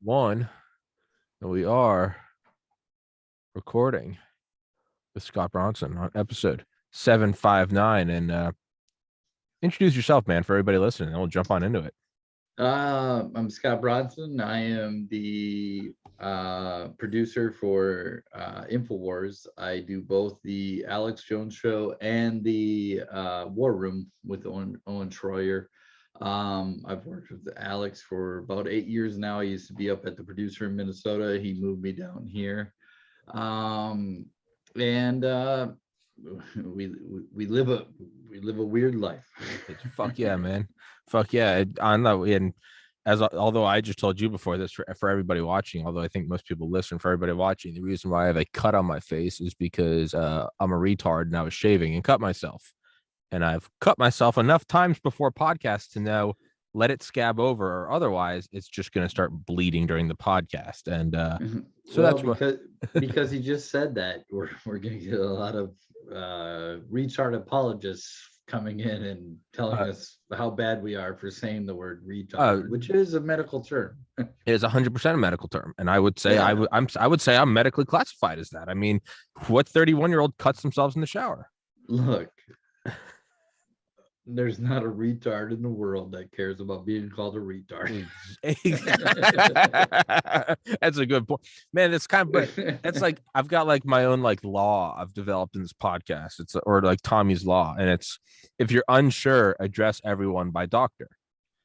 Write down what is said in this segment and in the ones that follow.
1, and we are recording with Scott Bronson on episode 759. And introduce yourself, man, for everybody listening, and we'll jump on into it. I'm Scott Bronson. I am the producer for InfoWars. I do both the Alex Jones Show and the War Room with Owen Schroyer. I've worked with Alex for about 8 years now. I used to be up at the producer in Minnesota. He moved me down here. And we live a weird life. Fuck yeah, man. Fuck yeah. I know. And although I just told you before this, for everybody watching, although I think most people listen, for everybody watching, the reason why I have a cut on my face is because I'm a retard and I was shaving and cut myself. And I've cut myself enough times before podcasts to know, let it scab over, or otherwise it's just going to start bleeding during the podcast. And so well, that's because he just said that we're going to get a lot of retard apologists coming in and telling us how bad we are for saying the word retard, which is a medical term. It is 100% a medical term, and I would say I would say I'm medically classified as that. I mean, what 31-year-old cuts themselves in the shower? Look, there's not a retard in the world that cares about being called a retard. That's a good point, man. It's kind of, that's like, I've got like my own like law I've developed in this podcast. It's, or like Tommy's law, and it's, if you're unsure, address everyone by doctor,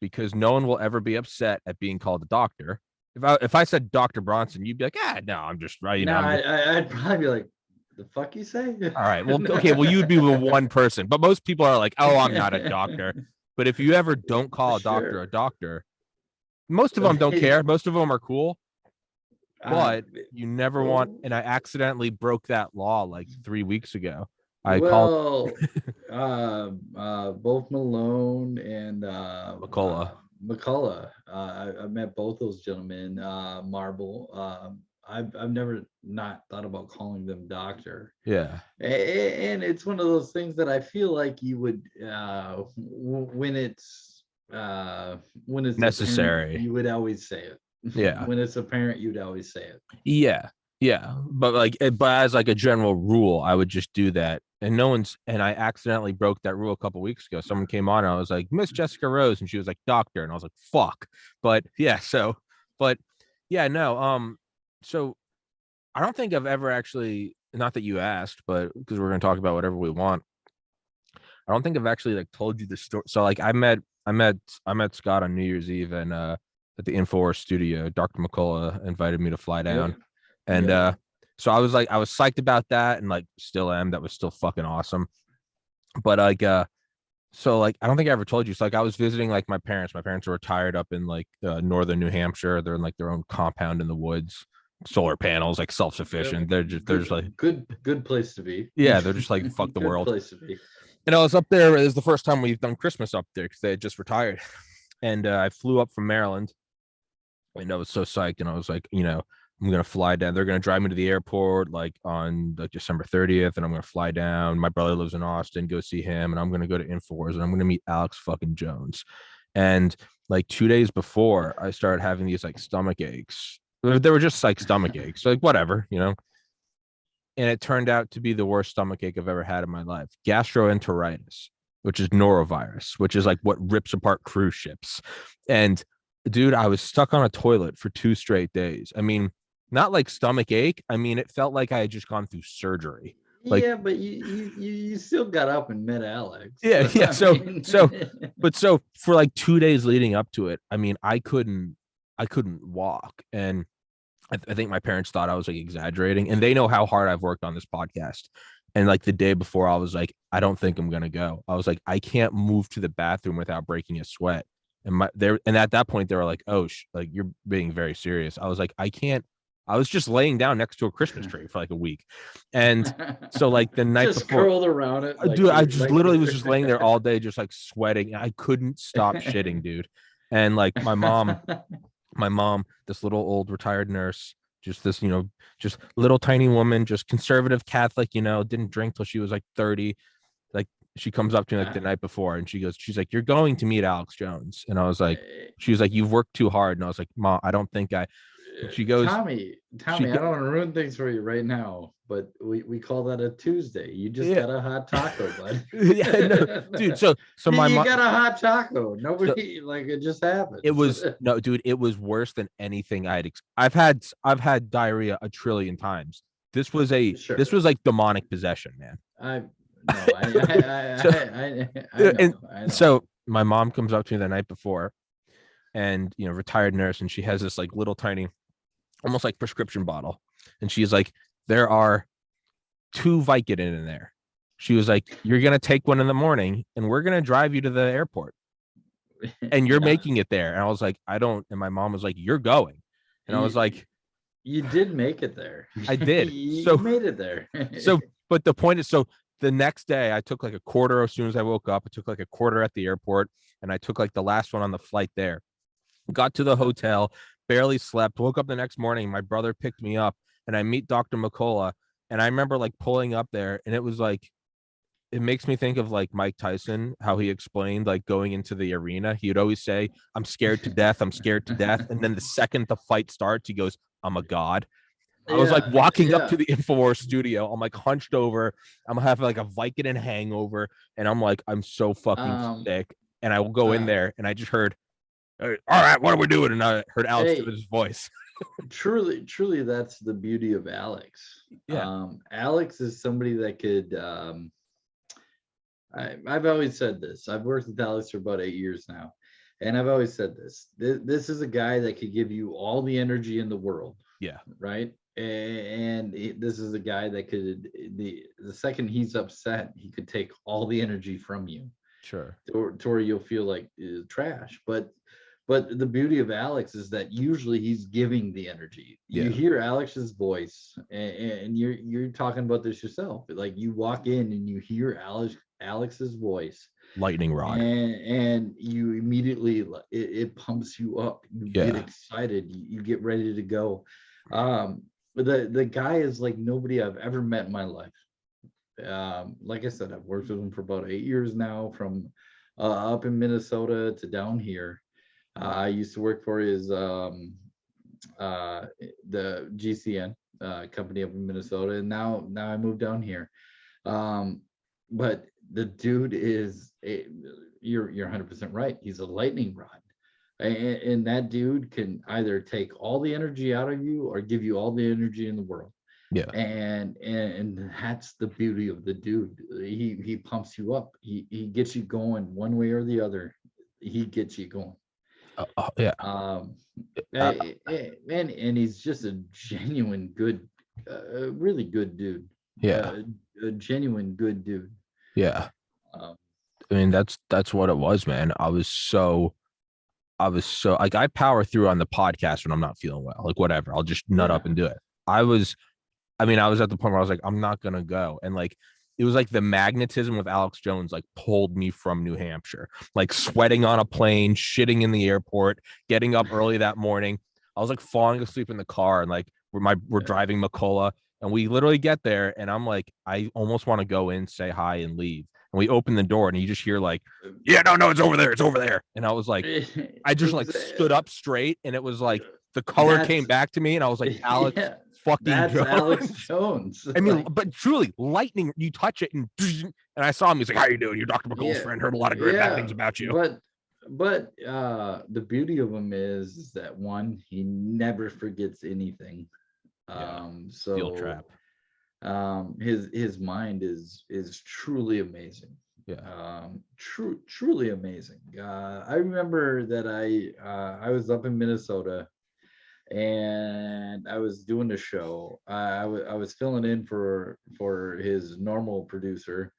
because no one will ever be upset at being called a doctor. If I said Dr. Bronson, you'd be like, no, I'm just right. You know, I'd probably be like, the fuck you say? All right. Well, okay. Well, you'd be the one person, but most people are like, oh, I'm not a doctor. But if you ever don't call a doctor, most of them don't care. Most of them are cool. But you never want, and I accidentally broke that law like 3 weeks ago. Both Malone and McCullough. I met both those gentlemen. Marble. I've never not thought about calling them doctor. Yeah. And it's one of those things that I feel like you would when it's necessary, apparent, you would always say it. Yeah. When it's apparent, you'd always say it. Yeah. But as like a general rule, I would just do that. And I accidentally broke that rule a couple weeks ago. Someone came on and I was like, Miss Jessica Rose, and she was like, doctor, and I was like, fuck. So I don't think I've ever actually, not that you asked, but because we're going to talk about whatever we want, I don't think I've actually like told you the story. So like I met Scott on New Year's Eve, and at the InfoWars studio. Dr. McCullough invited me to fly down. So I was psyched about that, and like still am. That was still fucking awesome. But like so like I don't think I ever told you. So like I was visiting like my parents. My parents are retired up in like northern New Hampshire. They're in like their own compound in the woods. Solar panels, like self-sufficient. They're just like good place to be. Yeah, they're just like fuck the good world. Place to be. And I was up there. It was the first time we've done Christmas up there because they had just retired. And I flew up from Maryland, and I was so psyched. And I was like, I'm gonna fly down. They're gonna drive me to the airport like on like December 30th, and I'm gonna fly down. My brother lives in Austin, go see him, and I'm gonna go to InfoWars, and I'm gonna meet Alex fucking Jones. And like 2 days before, I started having these like stomach aches. They were just like stomach aches, like whatever, And it turned out to be the worst stomach ache I've ever had in my life. Gastroenteritis, which is norovirus, which is like what rips apart cruise ships. And dude, I was stuck on a toilet for 2 straight days. I mean, not like stomach ache. I mean, it felt like I had just gone through surgery. Like, yeah, but you still got up and met Alex. Yeah. So for like 2 days leading up to it, I mean, I couldn't walk. And I think my parents thought I was like exaggerating, and they know how hard I've worked on this podcast. And like the day before, I was like, I don't think I'm gonna go. I was like, I can't move to the bathroom without breaking a sweat. And at that point they were like, oh, like you're being very serious. I was like, I can't. I was just laying down next to a Christmas tree for like a week. And so like the night just before, curled around it. Like, dude, I just literally was just laying there all day, just like sweating. I couldn't stop shitting, dude. And like my mom, this little old retired nurse, just this, just little tiny woman, just conservative Catholic, didn't drink till she was like 30. Like She comes up to me like the night before, and she's like, "You're going to meet Alex Jones," and I was like, she was like, "You've worked too hard," and I was like, "Mom, I don't think I." And she goes, Tommy, I don't want to ruin things for you right now, but we call that a Tuesday. You just got a hot taco, bud. Yeah, no, dude. So my you mom got a hot taco. Nobody like it just happened. It was no, dude. It was worse than anything I've had diarrhea a trillion times. This was like demonic possession, man. I know. So my mom comes up to me the night before, and retired nurse, and she has this like little tiny, almost like prescription bottle, and she's like, "There are 2 Vicodin in there." She was like, "You're gonna take one in the morning, and we're gonna drive you to the airport, and you're making it there." And I was like, "I don't." And my mom was like, "You're going," and I was like, "You did make it there." I did. You made it there. But the point is, the next day I took like a quarter as soon as I woke up. I took like a quarter at the airport, and I took like the last one on the flight there. Got to the hotel, barely slept, woke up the next morning. My brother picked me up, and I meet Dr. McCullough. And I remember like pulling up there, and it was like, it makes me think of like Mike Tyson, how he explained like going into the arena. He would always say, "I'm scared to death. I'm scared to death." And then the second the fight starts, he goes, "I'm a god." I was like walking up to the InfoWars studio. I'm like hunched over. I'm having like a Vicodin hangover, and I'm like, I'm so fucking sick. And I will go in there, and I just heard, "All right, what are we doing?" And I heard Alex Jones' voice. truly, that's the beauty of Alex. Yeah. Alex is somebody that could. I've always said this. I've worked with Alex for about 8 years now, and I've always said this. This is a guy that could give you all the energy in the world. Yeah. Right. And this is a guy that could, the second he's upset, he could take all the energy from you. Sure. To where you'll feel like trash. But the beauty of Alex is that usually he's giving the energy. You hear Alex's voice, and you're talking about this yourself. Like you walk in and you hear Alex's voice, lightning rod, and you immediately it pumps you up. You get excited. You get ready to go. The guy is like nobody I've ever met in my life. Like I said, I've worked with him for about 8 years now, from up in Minnesota to down here. I used to work for his the GCN company up in Minnesota, and now I moved down here. But the dude is you're 100% right. He's a lightning rod. And that dude can either take all the energy out of you or give you all the energy in the world. Yeah. And that's the beauty of the dude. He pumps you up. He gets you going one way or the other. He gets you going. And he's just a genuine good, really good dude. A genuine good dude. Yeah. I mean, that's what it was, man. I was so like, I power through on the podcast when I'm not feeling well, like whatever, I'll just nut up and do it. I was at the point where I was like, I'm not gonna go. And like, it was like the magnetism of Alex Jones like pulled me from New Hampshire, like sweating on a plane, shitting in the airport, getting up early that morning. I was like falling asleep in the car, and like we're driving McCullough, and we literally get there, and I'm like, I almost want to go in, say hi, and leave. And we open the door, and you just hear like, "Yeah, no, it's over there." And I was like, I just like stood up straight, and it was like the color came back to me, and I was like, Alex fucking Jones. Alex Jones. I mean, but truly, lightning, you touch it, and I saw him. He's like, "How you doing? You're Dr. McCullough's friend. Heard a lot of great bad things about you." But the beauty of him is that, one, he never forgets anything. Steel trap. His mind is truly amazing. Truly amazing. I remember that I was up in Minnesota, and I was doing a show. I was filling in for his normal producer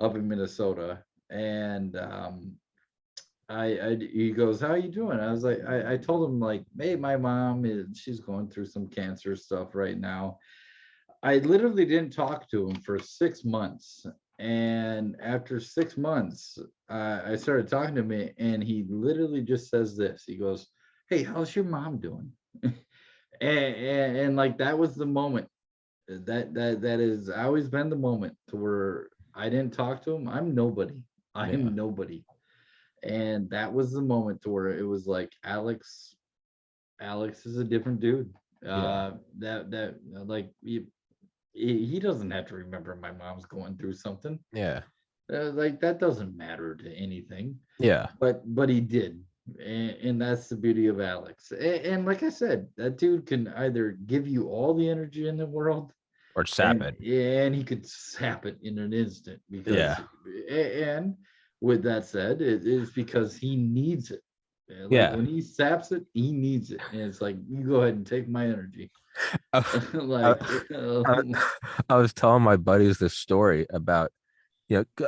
up in Minnesota, and he goes, "How you doing?" I was like, I told him like, "Hey, my mom she's going through some cancer stuff right now." I literally didn't talk to him for 6 months, and after 6 months, I started talking to him, and he literally just says this. He goes, "Hey, how's your mom doing?" and like, that was the moment. That has always been the moment to where I didn't talk to him. I'm nobody. I Yeah. am nobody. And that was the moment to where it was like Alex is a different dude. Yeah. That like he doesn't have to remember my mom's going through something. Yeah. Like that doesn't matter to anything. Yeah. But he did. And that's the beauty of Alex. And like I said, that dude can either give you all the energy in the world, Or sap it. and he could sap it in an instant Yeah. because and with that said, it is because he needs it. Like Yeah. when he saps it, he needs it. And it's like, you go ahead and take my energy. I, Like I, I was telling my buddies this story about,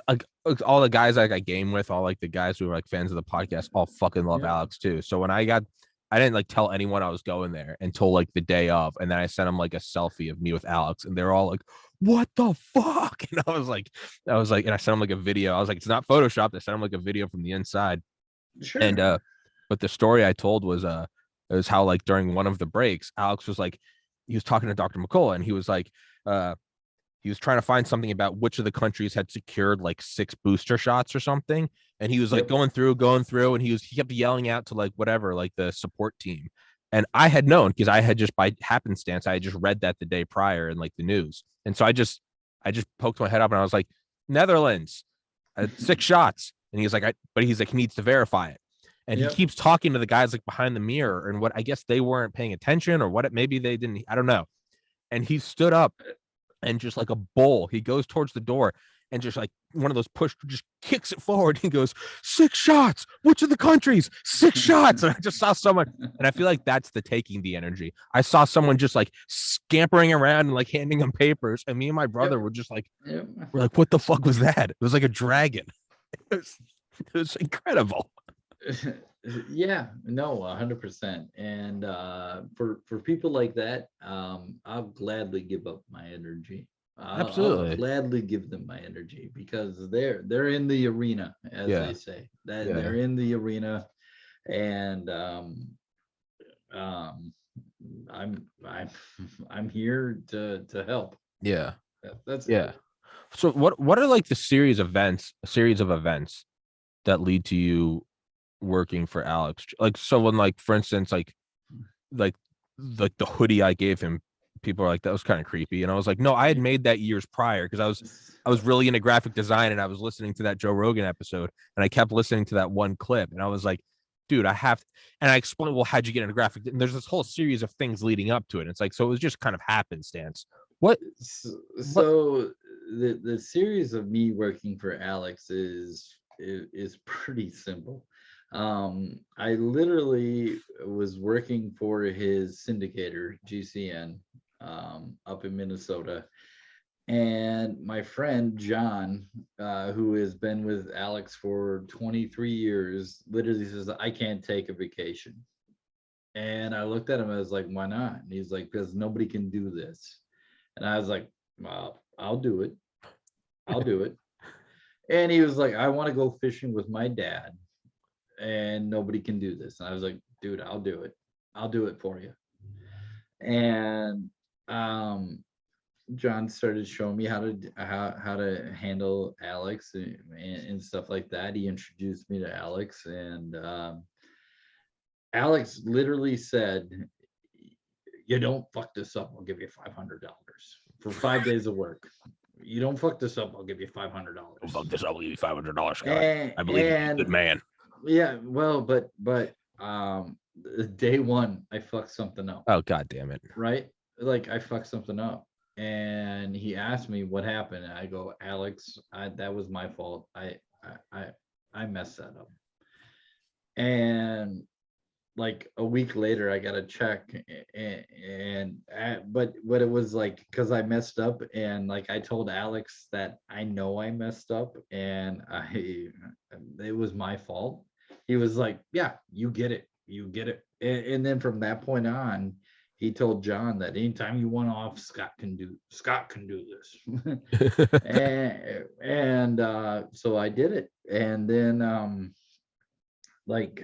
like all the guys like I game with, all like the guys who were like fans of the podcast, all fucking love yeah, Alex too. So when I didn't like tell anyone I was going there until like the day of, and then I sent them like a selfie of me with Alex, and they're all like, "What the fuck?" And I was like, and I sent them like a video. I was like, "It's not photoshopped." I sent them like a video from the inside, and sure. but the story I told was it was how like during one of the breaks, Alex was like, he was talking to Dr. McCullough, and he was like, he was trying to find something about which of the countries had secured like 6 booster shots or something. And he was like Yep. going through, and he kept yelling out to like whatever, like the support team. And I had known because I had just by happenstance, I had just read that the day prior in like the news. And so I just poked my head up and I was like, Netherlands, 6 shots. And he's like, but he's like, he needs to verify it. And he Yep. keeps talking to the guys like behind the mirror, and what I guess they weren't paying attention, or what maybe they didn't, I don't know. And he stood up and just like a bull, he goes towards the door and just like one of those push, just kicks it forward. He goes, 6 shots. Which of the countries? 6 shots. And I just saw someone, and I feel like that's the taking the energy. I saw someone just like scampering around and like handing him papers, and me and my brother Yep. were just like, Yep. we're like, what the fuck was that? It was like a dragon. It was incredible. Yeah, no, 100%. And for people like that, I'll gladly give up my energy. I'll Absolutely. gladly give them my energy because they're in the arena, as Yeah. they say. That Yeah. they're in the arena, and um, I'm I'm here to help. Yeah. That's Yeah. it. So what are like the series of events that lead to you working for Alex? Like, so when like for instance, like like the hoodie I gave him, people are like, that was kind of creepy. And I was like, no, I had made that years prior because I was really into graphic design, and I was listening to that Joe Rogan episode, and I kept listening to that one clip, and I was like, dude, I have and I explained, well, how'd you get into graphic? And there's this whole series of things leading up to it. And it's like, so it was just kind of happenstance. What what So the series of me working for Alex is pretty simple. I literally was working for his syndicator GCN up in Minnesota, and my friend John, who has been with Alex for 23 years, literally says, I can't take a vacation. And I looked at him, I was like, why not? And he's like, because nobody can do this. And I was like, well, I'll do it. I'll do it. And he was like, I want to go fishing with my dad, and nobody can do this. And I was like, dude, I'll do it. I'll do it for you. And John started showing me how to handle Alex and stuff like that. He introduced me to Alex, and Alex literally said, you don't fuck this up, I'll give you $500 for 5 days of work. You don't fuck this up, I'll give you $500. fuck this, I'll give you $500, Scott. And, I believe you're a good man. Yeah, well, but day one, I fucked something up, Oh, god damn it. right? Like I fucked something up. And he asked me what happened. And I go, Alex, that was my fault. I messed that up. And like a week later, I got a check, but it was like because I messed up, and like I told Alex that I know I messed up, and it was my fault. He was like, "Yeah, you get it, you get it," and then from that point on, he told John that anytime you want off, Scott can do this, and so I did it, and then like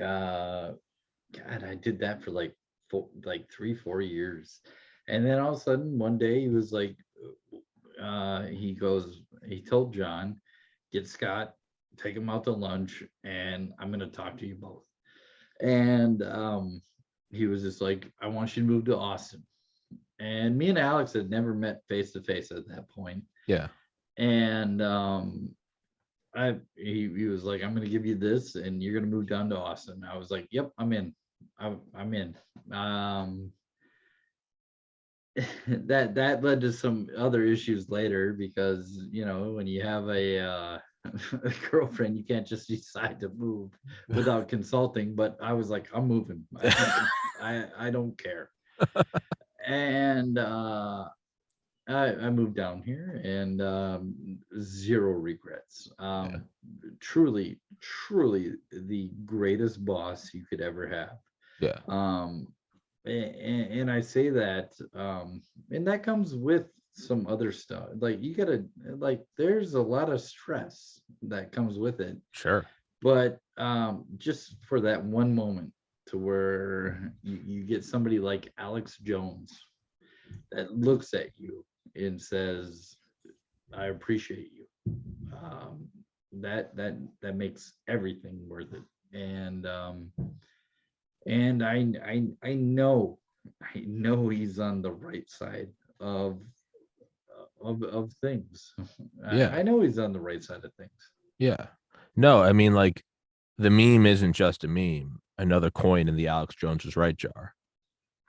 God, I did that for like 3-4 years. And then all of a sudden one day he was like, he goes, John, get Scott, take him out to lunch, and I'm gonna talk to you both. And he was just like, I want you to move to Austin. And me and Alex had never met face to face at that point. Yeah. And he was like, I'm gonna give you this and you're gonna move down to Austin. I was like, yep, I'm in. I'm in. That led to some other issues later because when you have a girlfriend, you can't just decide to move without consulting. But I was like, I'm moving. I don't care. And I moved down here and zero regrets. Truly the greatest boss you could ever have. Yeah. And I say that, and that comes with some other stuff. Like you gotta, like, there's a lot of stress that comes with it. Sure. But just for that one moment to where you get somebody like Alex Jones that looks at you and says, I appreciate you. That makes everything worth it. And I know he's on the right side of things. Yeah. I know he's on the right side of things. Yeah. No, I mean, like, the meme isn't just a meme. Another coin in the Alex Jones is right jar.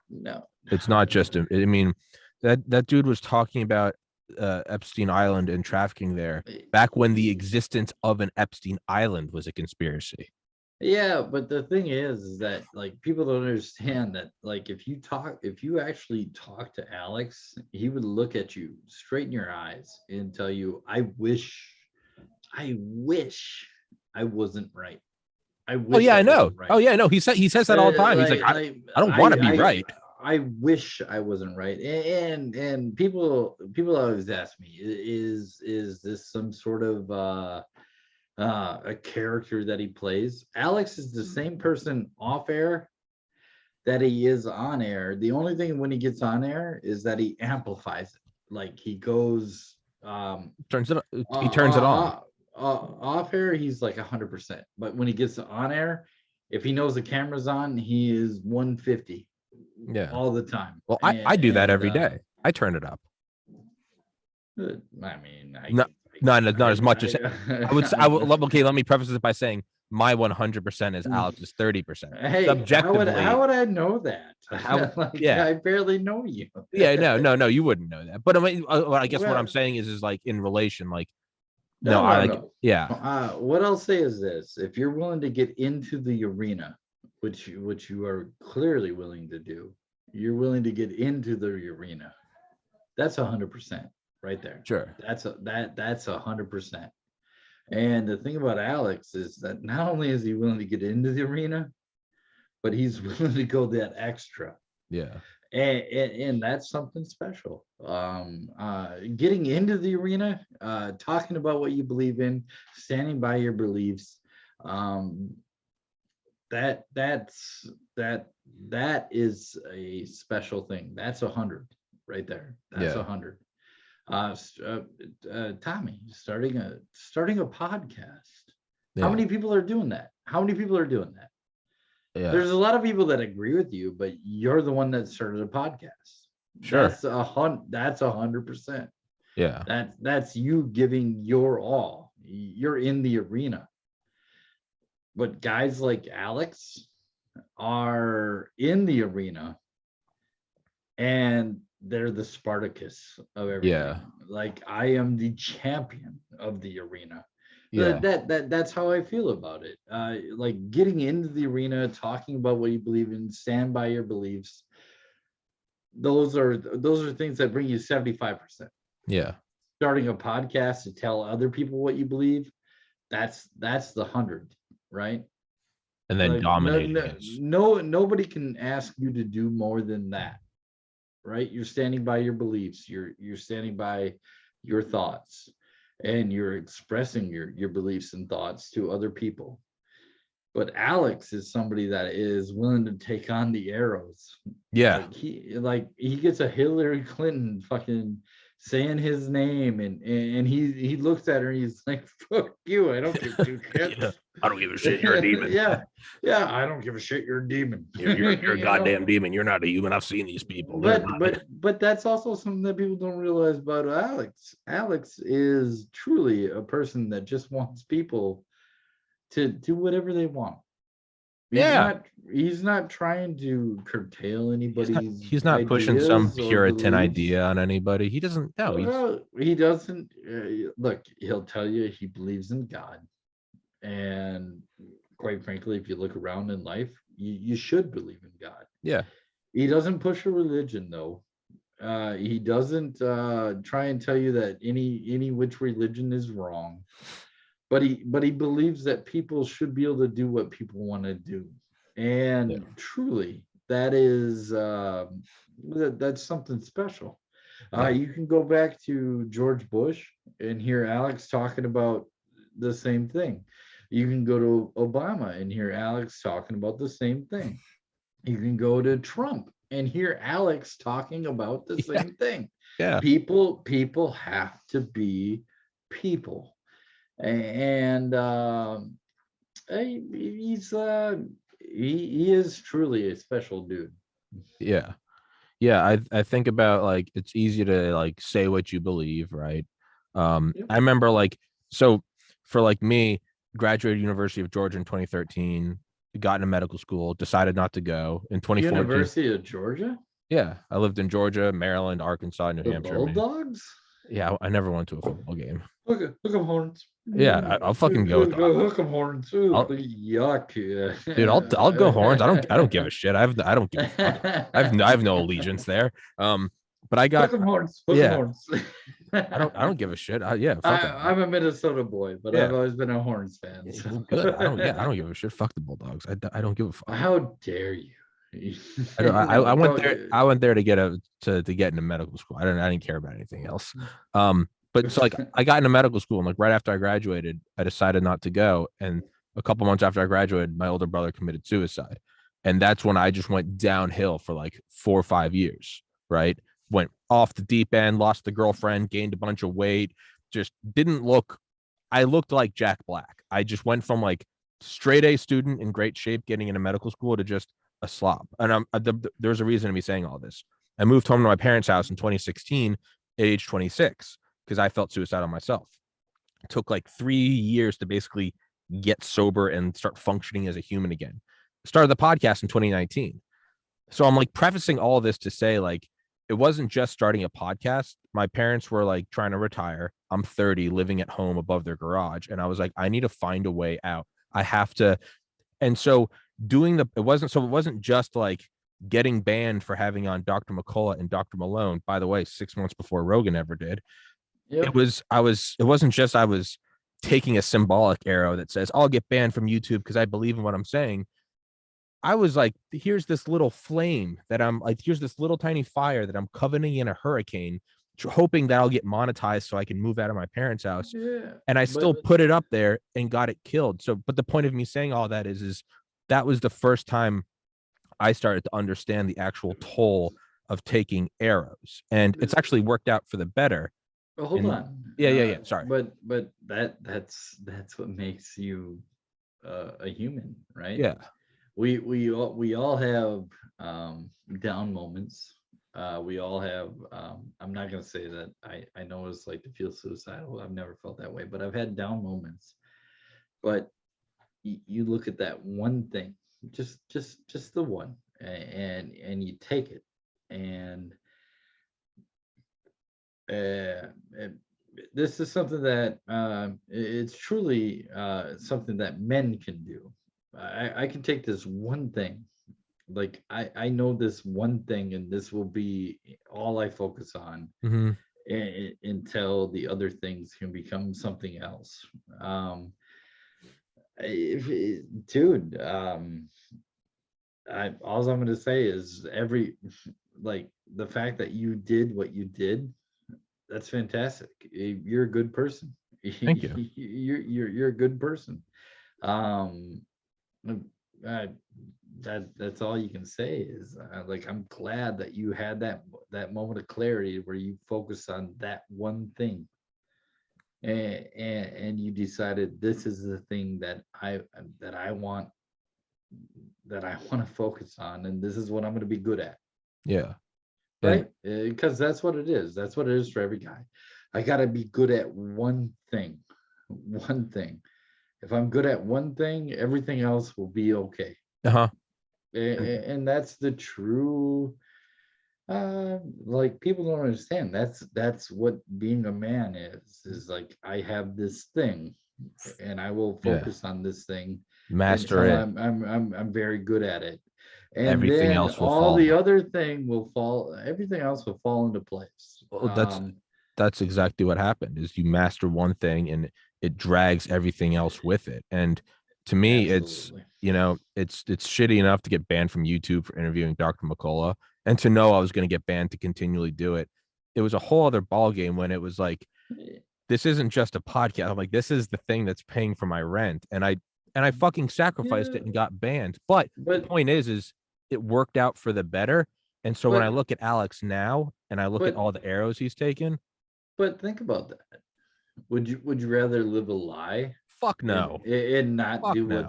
No, It's not just I mean, that dude was talking about Epstein Island and trafficking there back when the existence of an Epstein Island was a conspiracy. Yeah, but the thing is that, like, people don't understand that, like, if you actually talk to Alex, he would look at you straight in your eyes and tell you, I wish I wasn't right. I wish. Oh yeah, I know. Right. Oh yeah, no. He says that all the time. He's like, I don't want to be right. I wish I wasn't right. And people always ask me, is this some sort of a character that he plays? Alex is the same person off air that he is on air. The only thing when he gets on air is that he amplifies it. Like he goes turns it on. Off air, he's like 100%. But when he gets on air, if he knows the camera's on, he is 150. Yeah, all the time. Well, I do that every day. I turn it up. I mean, not as much as I would. Okay, let me preface it by saying my 100% is Alex's 30%. Hey, subjectively, how would I know that? Yeah, I barely know you. Yeah, no, you wouldn't know that. But I mean, I guess what I'm saying is like in relation, like no. Yeah. What I'll say is this: if you're willing to get into the arena, which you are clearly willing to do, you're willing to get into the arena. That's 100% right there. Sure. That's 100%. And the thing about Alex is that not only is he willing to get into the arena, but he's willing to go that extra. Yeah. And that's something special. Getting into the arena, talking about what you believe in, standing by your beliefs. That is a special thing. That's 100 right there. That's 100. Tommy, starting a podcast. Yeah. How many people are doing that? Yeah. There's a lot of people that agree with you, but you're the one that started a podcast. Sure. That's 100%. Yeah. That's you giving your all. You're in the arena. But guys like Alex are in the arena and they're the Spartacus of everything. Yeah. Like I am the champion of the arena. Yeah. That's how I feel about it. Like getting into the arena, talking about what you believe in, stand by your beliefs. Those are things that bring you 75%. Yeah. Starting a podcast to tell other people what you believe, that's the 100, right? And then dominating. Nobody can ask you to do more than that, right? You're standing by your beliefs. You're standing by your thoughts. And you're expressing your beliefs and thoughts to other people. But Alex is somebody that is willing to take on the arrows. Yeah. He gets a Hillary Clinton fucking saying his name, and he looks at her and he's like, fuck you, I don't give two shits. Yeah, I don't give a shit. You're a demon. yeah, I don't give a shit, you're a demon. You're a You know? goddamn demon. You're not a human. I've seen these people. But that's also something that people don't realize about Alex. Alex is truly a person that just wants people to do whatever they want. He's not trying to curtail anybody's He's not pushing some ideas or Puritan beliefs. idea on anybody. He doesn't. No, He doesn't. Look, he'll tell you he believes in God, and quite frankly, if you look around in life, you should believe in God. yeah. He doesn't push a religion, though. He doesn't try and tell you that any which religion is wrong, but he believes that people should be able to do what people want to do, and truly, that is that's something special. You can go back to George Bush and hear Alex talking about the same thing. You can go to Obama and hear Alex talking about the same thing. You can go to Trump and hear Alex talking about the same thing. Yeah. People have to be people. And he is truly a special dude. Yeah. Yeah. I think about like it's easy to like say what you believe, right? Yep. I remember like so for like me, graduated University of Georgia in 2013, got into medical school, decided not to go in 2014. University of Georgia? Yeah, I lived in Georgia, Maryland, Arkansas, New Hampshire. Bulldogs? Yeah, I never went to a football game. Look at horns. Yeah, I'll fucking go with that. Hook 'em horns. Ooh, yuck. Dude, I'll go horns. I don't give a shit. I don't give a fuck. I have no allegiance there. But I got hook 'em horns. Hook 'em yeah. horns. I don't give a shit. I'm a Minnesota boy, but Yeah. I've always been a Horns fan. So. Good. I don't give a shit. Fuck the Bulldogs. I don't give a fuck. How dare you? I went there. I went there to get into medical school. I didn't care about anything else. But so like I got into medical school and like right after I graduated, I decided not to go. And a couple months after I graduated, my older brother committed suicide. And that's when I just went downhill for like 4 or 5 years, right? Went off the deep end, lost the girlfriend, gained a bunch of weight, just didn't look. I looked like Jack Black. I just went from like straight A student in great shape, getting into medical school to just a slob. And there's a reason to me saying all this. I moved home to my parents' house in 2016 at age 26 because I felt suicidal myself. It took like 3 years to basically get sober and start functioning as a human again. Started the podcast in 2019. So I'm like prefacing all this to say like, it wasn't just starting a podcast. My parents were like trying to retire. I'm 30, living at home above their garage. And I was like, I need to find a way out. I have to. And so it wasn't just like getting banned for having on Dr. McCullough and Dr. Malone, by the way, 6 months before Rogan ever did. Yep. It wasn't just I was taking a symbolic arrow that says I'll get banned from YouTube because I believe in what I'm saying. I was like, here's this little flame that I'm like, here's this little tiny fire that I'm coveting in a hurricane, hoping that I'll get monetized so I can move out of my parents' house. Yeah, and I still put it up there and got it killed. So, but the point of me saying all that is that was the first time I started to understand the actual toll of taking arrows. And it's actually worked out for the better. Well, hold on. Yeah. Sorry. But that's what makes you a human, right? Yeah. We all have down moments. We all have I'm not gonna say that I know it's like to feel suicidal. I've never felt that way, but I've had down moments. But you look at that one thing, just the one, and you take it, and this is something that it's truly something that men can do. I can take this one thing, like I know this one thing, and this will be all I focus on until the other things can become something else. Dude, all I'm going to say is like the fact that you did what you did, that's fantastic. You're a good person. Thank you. You're a good person. that's all you can say is like, I'm glad that you had that moment of clarity where you focused on that one thing, and you decided this is the thing that I want to focus on, and this is what I'm going to be good at. Yeah. Right? Because that's what it is. That's what it is for every guy. I got to be good at one thing. One thing. If I'm good at one thing, everything else will be okay. Uh-huh. And that's the true, like, people don't understand. That's what being a man is like. I have this thing, and I will focus on this thing Master until it. I'm very good at it. And Everything then else will all the fall. other thing will fall, everything else will fall into place. Well, that's exactly what happened. Is you master one thing and it drags everything else with it. And to me, it's Absolutely. it's shitty enough to get banned from YouTube for interviewing Dr. McCullough, and to know I was going to get banned to continually do it. It was a whole other ball game when it was like, this isn't just a podcast. I'm like, this is the thing that's paying for my rent, and I fucking sacrificed it and got banned. But the But point is it worked out for the better. And so when I but look at Alex now and I look at but all the arrows he's taken, but think about that. Would you rather live a lie fuck and no. not Fuck do no.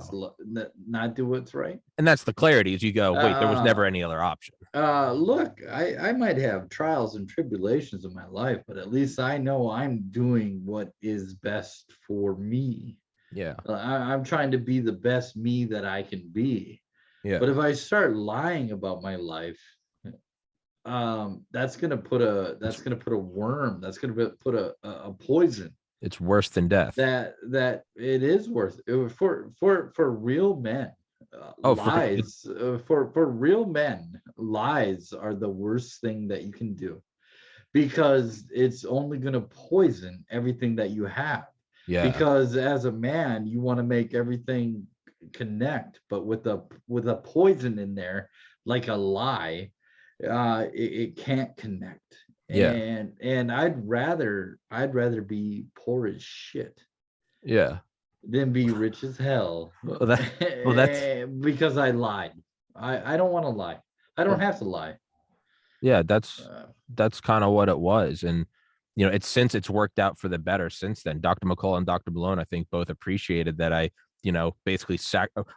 not do what's right? And that's the clarity is you go, wait, there was Uh, never any other option. Look, I might have trials and tribulations in my life, but at least I know I'm doing what is best for me. Yeah. I'm trying to be the best me that I can be. Yeah. But if I start lying about my life, that's gonna put a worm. That's gonna put a poison It's worse than death. that it is worth for real men. Oh, Lies for real men. Lies are the worst thing that you can do, because it's only going to poison everything that you have. yeah. Because as a man, you want to make everything connect, but with a poison in there, like a lie, it can't connect. Yeah. And I'd rather be poor as shit Yeah. than be rich as hell. That's Because I lied. I don't want to lie. I don't have to lie. yeah, Uh, that's kind of what it was. And it's since it's worked out for the better since then. Dr. McCullough and Dr. Malone, I think, both appreciated that I basically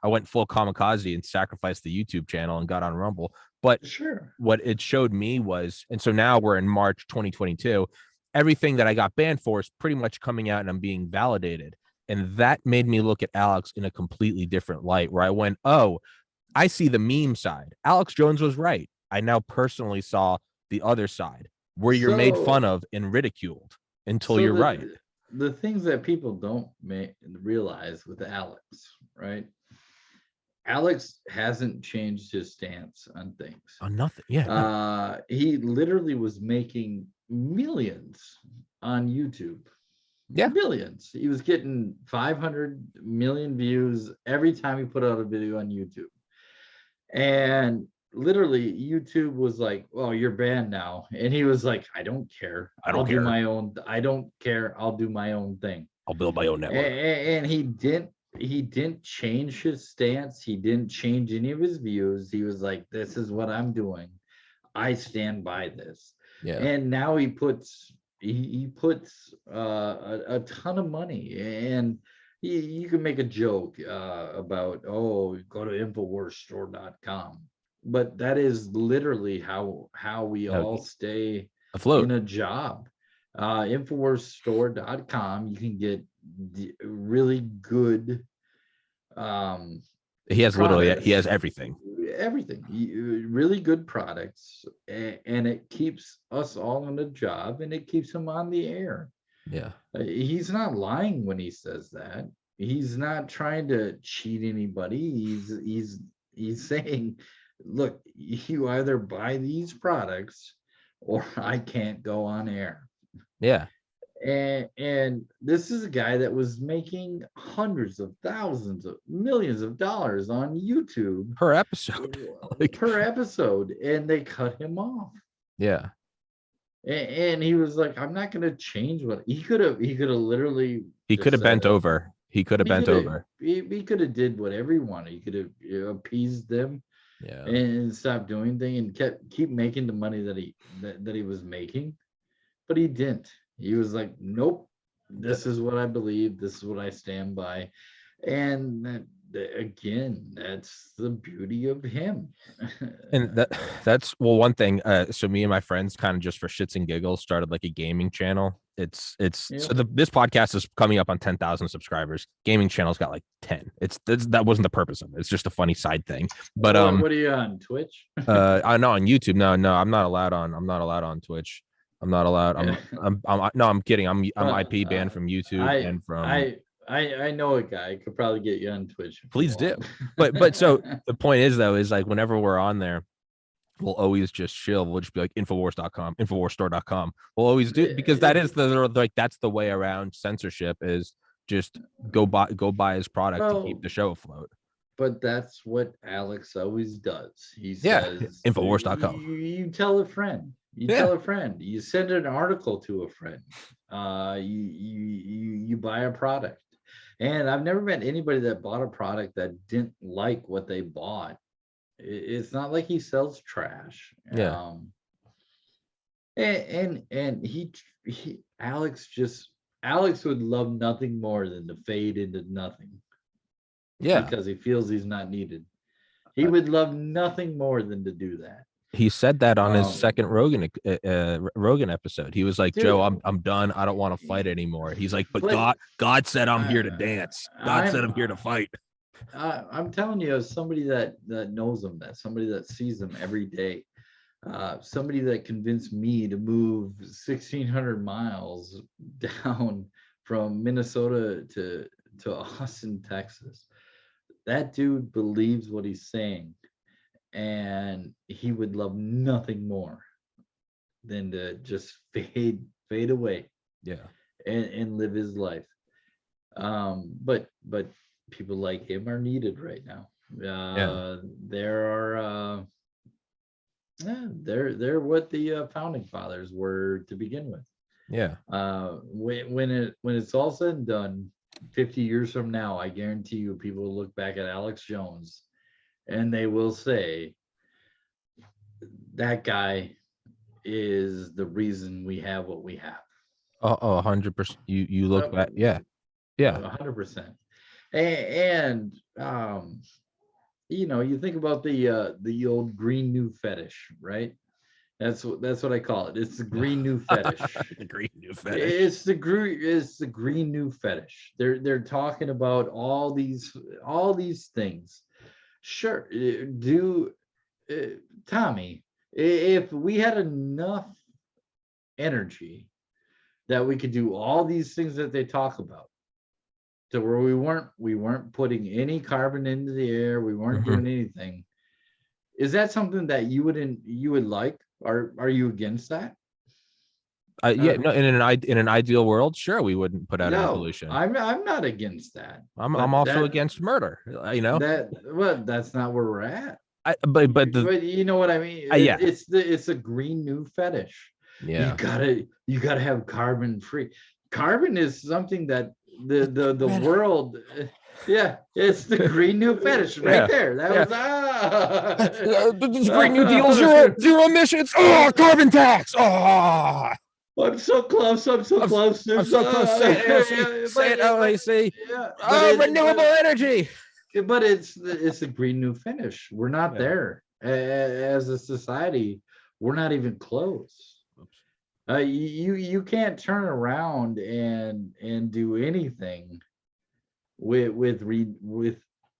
I went full kamikaze and sacrificed the YouTube channel and got on Rumble. But sure. what it showed me was, and so now we're in March 2022, everything that I got banned for is pretty much coming out and I'm being validated. And that made me look at Alex in a completely different light, where I went, oh, I see the meme side. Alex Jones was right. I now personally saw the other side where you're made fun So of and ridiculed until so you're right. the things that people don't realize with Alex, right? Alex hasn't changed his stance on things. Oh, nothing. Yeah. No. He literally was making millions on YouTube. Yeah. Millions. He was getting 500 million views every time he put out a video on YouTube. And literally YouTube was like, well, you're banned now. And he was like, I don't care. I don't care. I don't care. I'll do my own thing. I'll build my own network. And he didn't change his stance. He didn't change any of his views. He was like, this is what I'm doing. I stand by this. Yeah. And now he puts a ton of money, and you can make a joke about, oh, go to InfoWarsStore.com, but that is literally how we all stay afloat in a job. InfoWarsStore.com, you can get really good he has products. he has everything Really good products, and it keeps us all in a job, and it keeps him on the air. Yeah. He's not lying when he says that. He's not trying to cheat anybody. He's saying, look, you either buy these products or I can't go on air. Yeah. And this is a guy that was making hundreds of thousands of millions of dollars on YouTube per episode. per episode, and they cut him off. Yeah. And he was like, I'm not going to change what he could have literally. He could have bent over. He could have bent over. He could have did whatever he wanted. He could have appeased them Yeah. and stopped doing things and keep making the money that he was making, but he didn't. He was like, nope, this is what I believe. This is what I stand by. And again, that's the beauty of him. And that's one thing. So me and my friends kind of just for shits and giggles started like a gaming channel. It's so this podcast is coming up on 10,000 subscribers. Gaming channel's got like 10. That wasn't the purpose of it. It's just a funny side thing. But what are you on Twitch? I know on YouTube. No, I'm not allowed on Twitch. I'm not allowed. I'm kidding. I'm IP banned from YouTube and from. I know a guy could probably get you on Twitch. Please do. But so the point is though, is like whenever we're on there, we'll always just chill. We'll just be like InfoWars.com, InfoWarsStore.com. We'll always do because that is that's the way around censorship is just go buy his product to keep the show afloat. But that's what Alex always does. He says InfoWars.com. You tell a friend. You tell a friend. You send an article to a friend. You buy a product. And I've never met anybody that bought a product that didn't like what they bought. It's not like he sells trash. Yeah. And he Alex would love nothing more than to fade into nothing. Yeah. Because he feels he's not needed. He would love nothing more than to do that. He said that on his second Rogan episode. He was like, dude, Joe, I'm done. I don't want to fight anymore. He's like, but God said I'm here to dance. God said I'm here to fight. I'm telling you, as somebody that knows him, that somebody that sees him every day, somebody that convinced me to move 1,600 miles down from Minnesota to Austin, Texas. That dude believes what he's saying. And he would love nothing more than to just fade away, and live his life. But people like him are needed right now. They're what the founding fathers were to begin with. Yeah. When it's all said and done, 50 years from now, I guarantee you, people will look back at Alex Jones. And they will say, that guy is the reason we have what we have. 100%. You look back. Yeah. 100%. And you think about the old green new fetish, right? That's what I call it. It's the green new fetish. The green new fetish. It's the green new fetish. They're talking about all these things. Sure, Tommy, if we had enough energy that we could do all these things that they talk about, to where we weren't putting any carbon into the air, we weren't doing anything, is that something that you would like? Are you against that? No, in an ideal world, sure, we wouldn't put out any pollution. I'm not against that. I'm also against murder. That's not where we're at. But you know what I mean? It's a green new fetish. Yeah, you gotta have carbon free. Carbon is something that the world. Yeah, it's the green new fetish right there. That was Green New Deal, zero emissions. Oh, carbon tax. Oh. I'm so close. I'm so close. I'm so close. Say it, LAC. Renewable energy. But it's a green new finish. We're not there as a society. We're not even close. You can't turn around and do anything with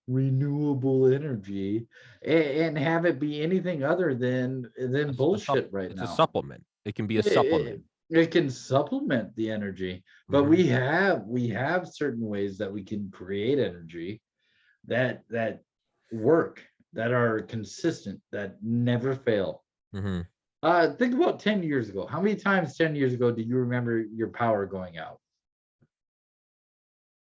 renewable energy and have it be anything other than bullshit right now. It's a supplement. It can be a supplement. It can supplement the energy, but we have certain ways that we can create energy that work, that are consistent, that never fail. Think about 10 years ago. How many times 10 years ago do you remember your power going out?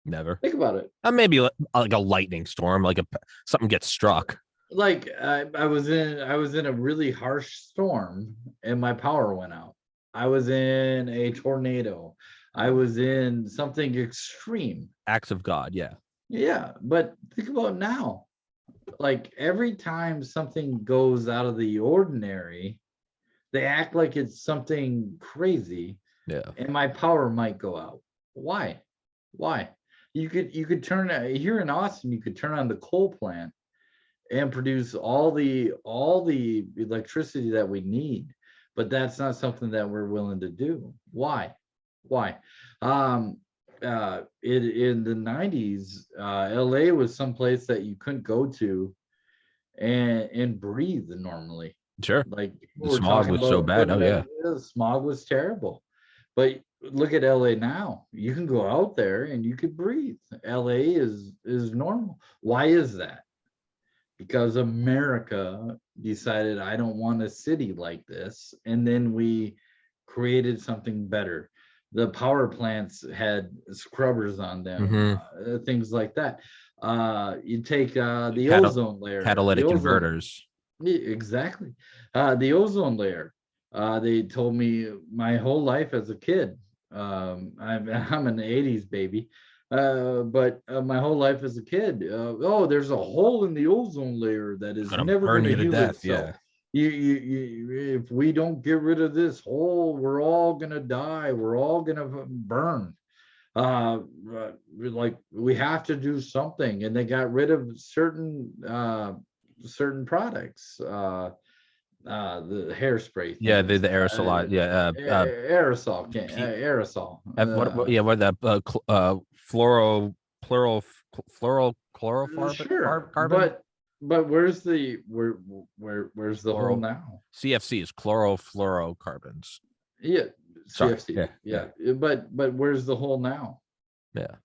Never. Think about it. Maybe like a lightning storm, like something gets struck. Like I was in a really harsh storm and my power went out. I was in a tornado. I was in something extreme. Acts of God. Yeah. Yeah, but think about now. Like every time something goes out of the ordinary, they act like it's something crazy, Yeah. and my power might go out. Why? Why? You could turn here in Austin, you could turn on the coal plant and produce all the electricity that we need, but that's not something that we're willing to do. Why? um in the 90s, LA was someplace that you couldn't go to and breathe normally. Sure. Like The people were smog talking was so about bad. Oh putting yeah. the smog was terrible. But look at LA now. You can go out there and you could breathe. LA is normal. Why is that? Because America decided I don't want a city like this, and then we created something better. The power plants had scrubbers on them, Mm-hmm. things like that. You take the Catal- ozone layer, the Catalytic ozone. converters. Yeah, exactly. The ozone layer. They told me my whole life as a kid. I'm an 80s baby. But my whole life as a kid, oh, there's a hole in the ozone layer that It's is gonna never burn going to you to heal death. itself. Yeah. If we don't get rid of this hole, we're all going to die. We're all going to burn. Like we have to do something, and they got rid of certain products, the hairspray Yeah. things, The aerosol. Yeah. P- aerosol. yeah. What the fluoro Sure, carbon. but where's the hole Fluoro now? CFC is chlorofluorocarbons. Yeah, Sorry. CFC. Yeah. Yeah, but where's the hole now? Yeah.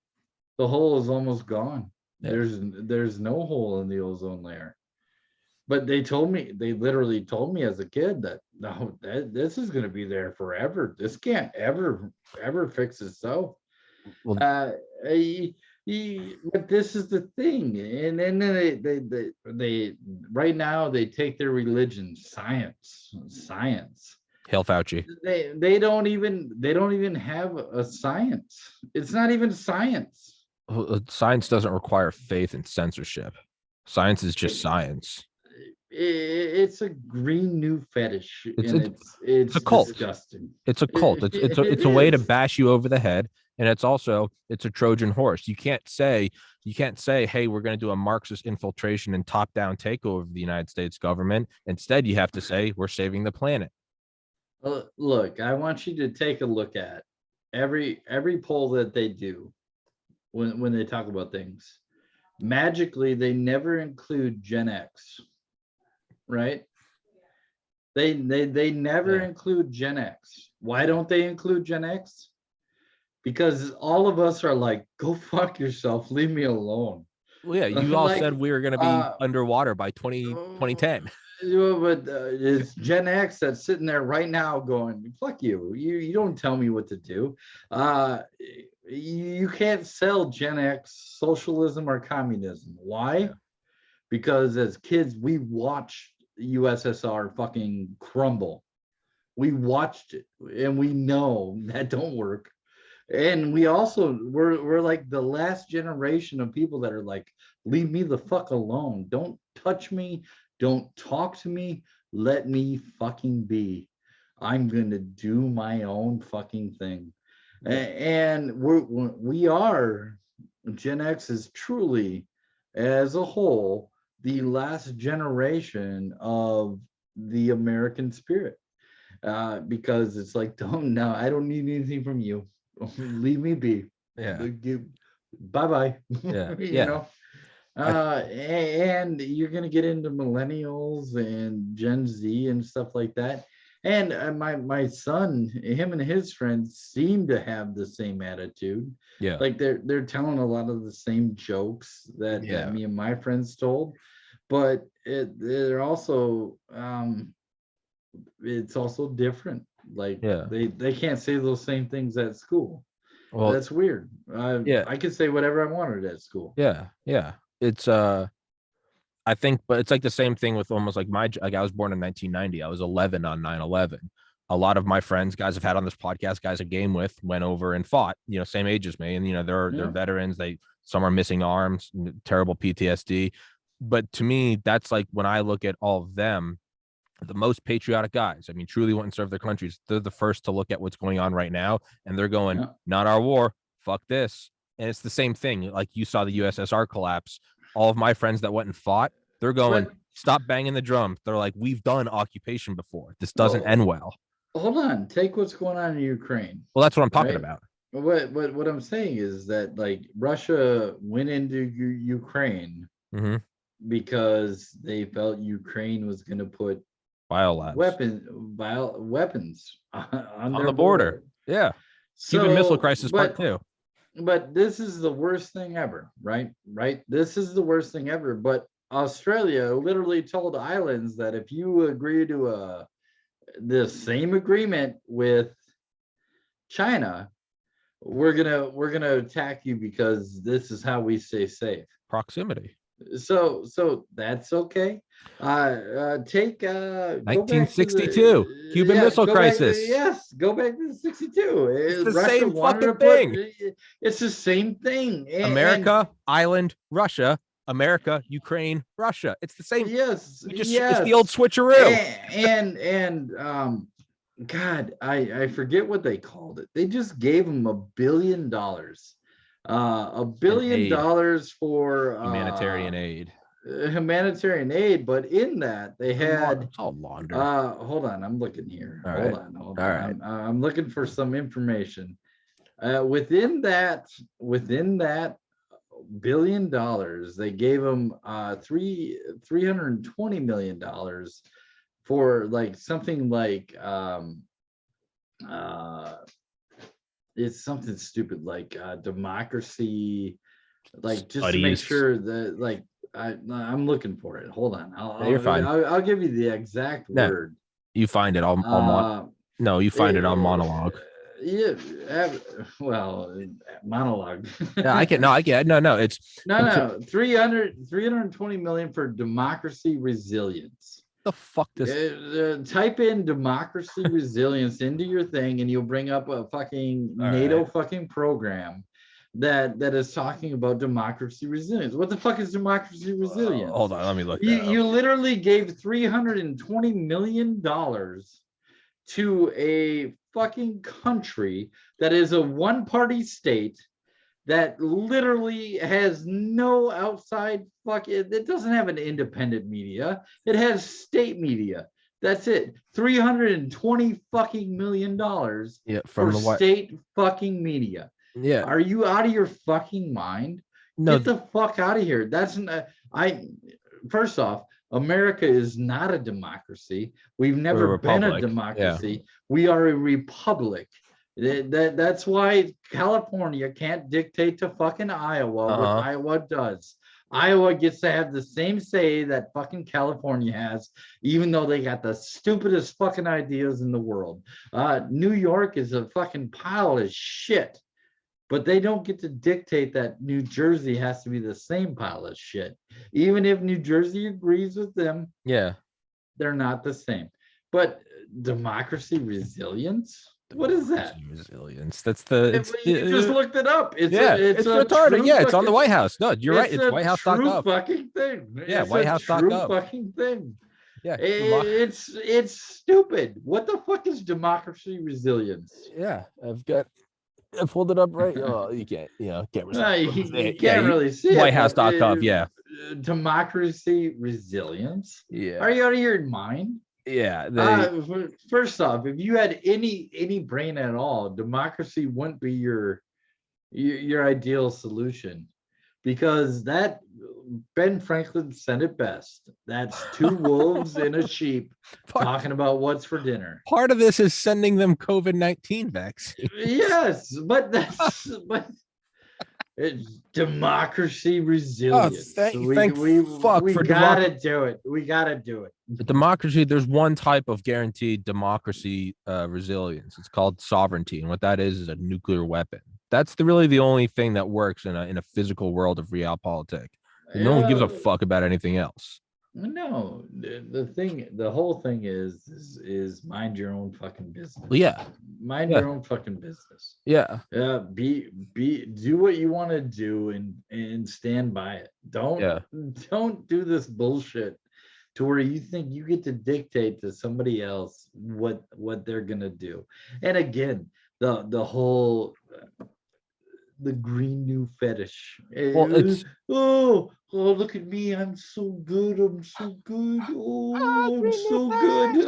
The hole is almost gone. Yeah. There's no hole in the ozone layer. But they literally told me as a kid that no, this is going to be there forever. This can't ever fix itself. Well, Uh, eh, but this is the thing, and then they right now they take their religion, science. Hail Fauci. They don't even have a science. It's not even science. Science doesn't require faith and censorship. Science is just science. It's a green new fetish, It's and a, it's a it's cult. disgusting. It's a cult. It It's a way to is. bash you over the head, and it's a Trojan horse. You can't say, hey, we're going to do a Marxist infiltration and top down takeover of the United States government. Instead, you have to say we're saving the planet. Look, I want you to take a look at every poll that they do when they talk about things. Magically, they never include Gen X, right? They never include Gen X. Why don't they include Gen X? Because all of us are like, go fuck yourself, leave me alone. Well, yeah, you all Like, said we were going to be underwater by 2010. but it's Gen X that's sitting there right now going, fuck you. You don't tell me what to do. You can't sell Gen X socialism or communism. Why? Because as kids, we watched USSR fucking crumble. We watched it, and we know that don't work. And we're like the last generation of people that are like, leave me the fuck alone. Don't touch me. Don't talk to me. Let me fucking be. I'm gonna do my own fucking thing. And we are Gen X is truly, as a whole, the last generation of the American spirit. Because it's like, don't no, I don't need anything from you. Leave me be. Yeah. Bye bye. Yeah. You Yeah. know. And you're gonna get into millennials and Gen Z and stuff like that. And my son, him and his friends seem to have the same attitude. Yeah. Like they're telling a lot of the same jokes that me and my friends told, but they're also it's also different. Like Yeah. they can't say those same things at school. Well, That's weird. yeah. I could say whatever I wanted at school. Yeah. Yeah. It's I think, but it's like the same thing with almost like like I was born in 1990. I was 11 on 9/11. a lot of my friends, guys I've had on this podcast, guys I game with, went over and fought, same age as me. And, they're veterans. Some are missing arms, terrible PTSD. But to me, that's like when I look at all of them, the most patriotic guys. I mean, truly want to serve their countries. They're the first to look at what's going on right now. And they're going, not our war. Fuck this. And it's the same thing. Like you saw the USSR collapse. All of my friends that went and fought, they're going, stop banging the drums. They're like, we've done occupation before. This doesn't end well. Hold on. Take what's going on in Ukraine. Well, that's what I'm talking about. What I'm saying is that like Russia went into Ukraine because they felt Ukraine was going to put biolabs, weapons on the border. Yeah. So, Cuban Missile Crisis Part 2. But this is the worst thing ever, right? This is the worst thing ever. But Australia literally told islands that if you agree to the same agreement with China, we're gonna attack you because this is how we stay safe. Proximity. So that's okay. Take 1962 Cuban Missile Crisis. Go back to 62. It's the same fucking thing. It's the same thing. America, island, Russia. America, Ukraine, Russia. It's the same. Yes. It's the old switcheroo. And God, I forget what they called it. They just gave them $1 billion. $1 billion for humanitarian aid. Humanitarian aid, but in that they had it's all launder. Hold on, I'm looking here. Hold on. I'm looking for some information. Within that $1 billion, they gave them $320 million for like something like it's something stupid like democracy, like just to make sure that like I'm looking for it. Hold on, I'll give you the exact word. You find it. No, you find it on monologue. Yeah, well, monologue. Yeah, I get. No, it's 320 million for democracy resilience. The fuck this? Type in democracy resilience into your thing, and you'll bring up a fucking NATO fucking program that is talking about democracy resilience. What the fuck is democracy resilience? Hold on, let me look. You literally gave $320 million to a fucking country that is a one-party state that literally has no outside it doesn't have an independent media. It has state media. That's it. $320 fucking million for state fucking media. Yeah. Are you out of your fucking mind? No. Get the fuck out of here. First off, America is not a democracy. We've never been a democracy. Yeah. We are a republic. That's why California can't dictate to fucking Iowa what Iowa does. Iowa gets to have the same say that fucking California has, even though they got the stupidest fucking ideas in the world. New York is a fucking pile of shit, but they don't get to dictate that New Jersey has to be the same pile of shit. Even if New Jersey agrees with them, they're not the same. But democracy resilience? What is that? Resilience. That's the. You just looked it up. It's retarded. Yeah, it's on the White House. No, you're right. It's whitehouse.gov. Fucking thing. Yeah, whitehouse.gov. Fucking thing. Yeah, it's stupid. What the fuck is democracy resilience? Yeah, I pulled it up right. Oh, you can't. Can't. No, you can't really see it. Whitehouse.gov. Yeah. Democracy resilience. Yeah. Are you out of your mind? Yeah. First off, if you had any brain at all, democracy wouldn't be your ideal solution, because that Ben Franklin said it best. That's two wolves and a sheep talking about what's for dinner. Part of this is sending them COVID-19 vaccine. Yes, but it's democracy resilience. We gotta do it. We gotta do it. The democracy, there's one type of guaranteed democracy resilience. It's called sovereignty, and what that is a nuclear weapon. That's really the only thing that works in a physical world of realpolitik. No one gives a fuck about anything else. No, the whole thing is mind your own fucking business. Well, yeah, Mind yeah, your own fucking business. yeah, Do what you want to do and stand by it. yeah. Don't do this bullshit to where you think you get to dictate to somebody else what they're gonna do. And again, the whole the green new fetish. Well, it's Oh, look at me. I'm so good. I'm so good. Oh, I'm so good.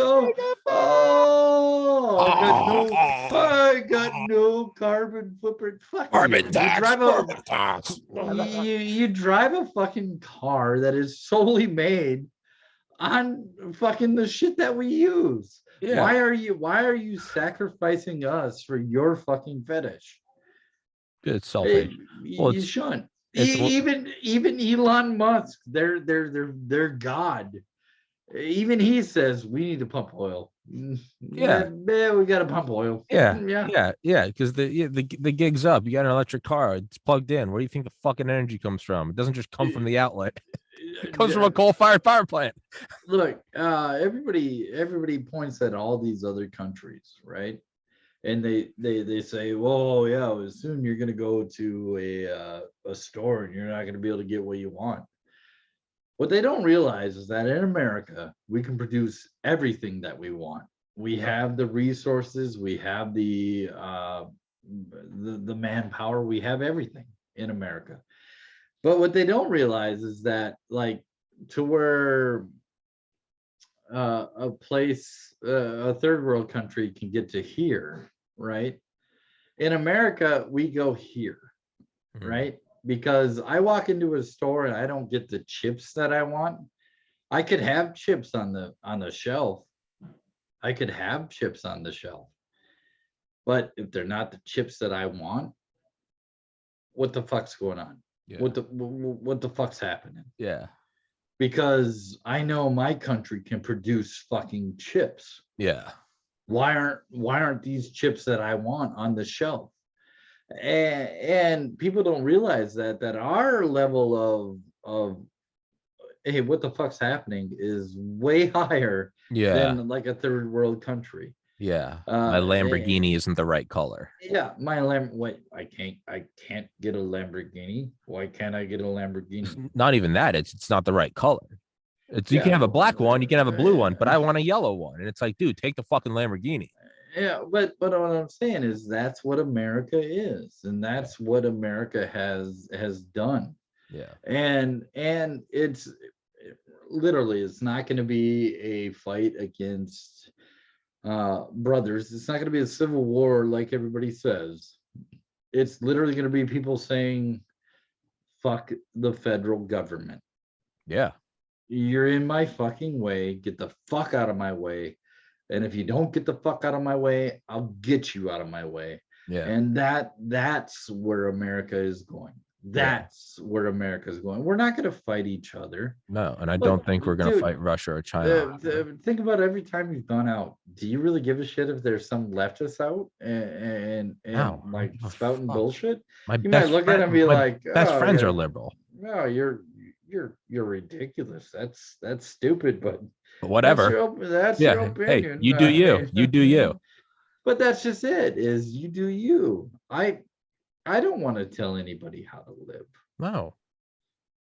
Oh, I got no carbon footprint. Fuck you. carbon tax, carbon tax. You drive a fucking car that is solely made on fucking the shit that we use. Yeah, Why are you sacrificing us for your fucking fetish? it's selfish. Well, You shouldn't. it's Even Elon Musk, they're God. Even he says we need to pump oil. yeah. We got to pump oil. Yeah, Yeah. yeah. Because the gig's up. You got an electric car. It's plugged in. Where do you think the fucking energy comes from? It doesn't just come from the outlet. It comes from a coal-fired power plant. Look, everybody points at all these other countries, right? And they say, "Well, yeah, soon you're gonna go to a store and you're not gonna be able to get what you want." What they don't realize is that in America, we can produce everything that we want. We have the resources, we have the manpower, we have everything in America. But what they don't realize is that, like, to where a third world country can get to here, right? In America, we go here, right? Because I walk into a store and I don't get the chips that I want. I could have chips on the shelf. I could have chips on the shelf. But if they're not the chips that I want, what the fuck's going on? Yeah. What the fuck's happening? Yeah. Because I know my country can produce fucking chips. Yeah. Why aren't these chips that I want on the shelf? And people don't realize that our level of hey, what the fuck's happening is way higher Yeah. than like a third world country. Yeah. My Lamborghini isn't the right color. Yeah, wait, I can't get a Lamborghini. Why can't I get a Lamborghini? Not even that. It's not the right color. You can have a black one, you can have a blue one, but I want a yellow one. And it's like, dude, take the fucking Lamborghini. Yeah, but what I'm saying is that's what America is, and that's what America has done. Yeah. And it's literally, it's not going to be a fight against brothers. It's not going to be a civil war like everybody says. It's literally going to be people saying, fuck the federal government. Yeah. You're in my fucking way. Get the fuck out of my way. And if you don't get the fuck out of my way, I'll get you out of my way. Yeah. And that's where America is going. That's where America is going. We're not going to fight each other. No, and I don't think we're going to fight Russia or China. Think about every time you've gone out. Do you really give a shit if there's some leftists out and No, like spouting bullshit? You might look at them and be like, best friends are liberal. No, you're ridiculous. That's stupid, but whatever. That's your opinion. Hey, you do you. You do you. But that's just it. Is you do you. I don't want to tell anybody how to live. No.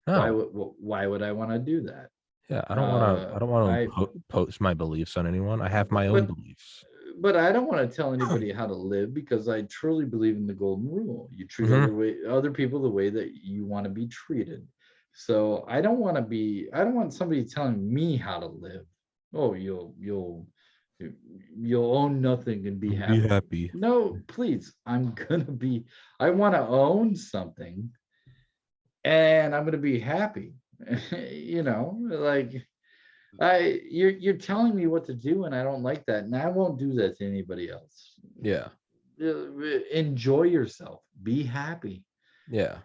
Why would I want to do that? Yeah, I don't want to post my beliefs on anyone. I have my own beliefs. But I don't want to tell anybody how to live because I truly believe in the golden rule. You treat other people the way that you want to be treated. So I don't want somebody telling me how to live. Oh, you'll own nothing and be happy. Be happy. No, please. I want to own something and I'm gonna be happy. Like you're telling me what to do and I don't like that. And I won't do that to anybody else. Yeah. Enjoy yourself. Be happy. Yeah.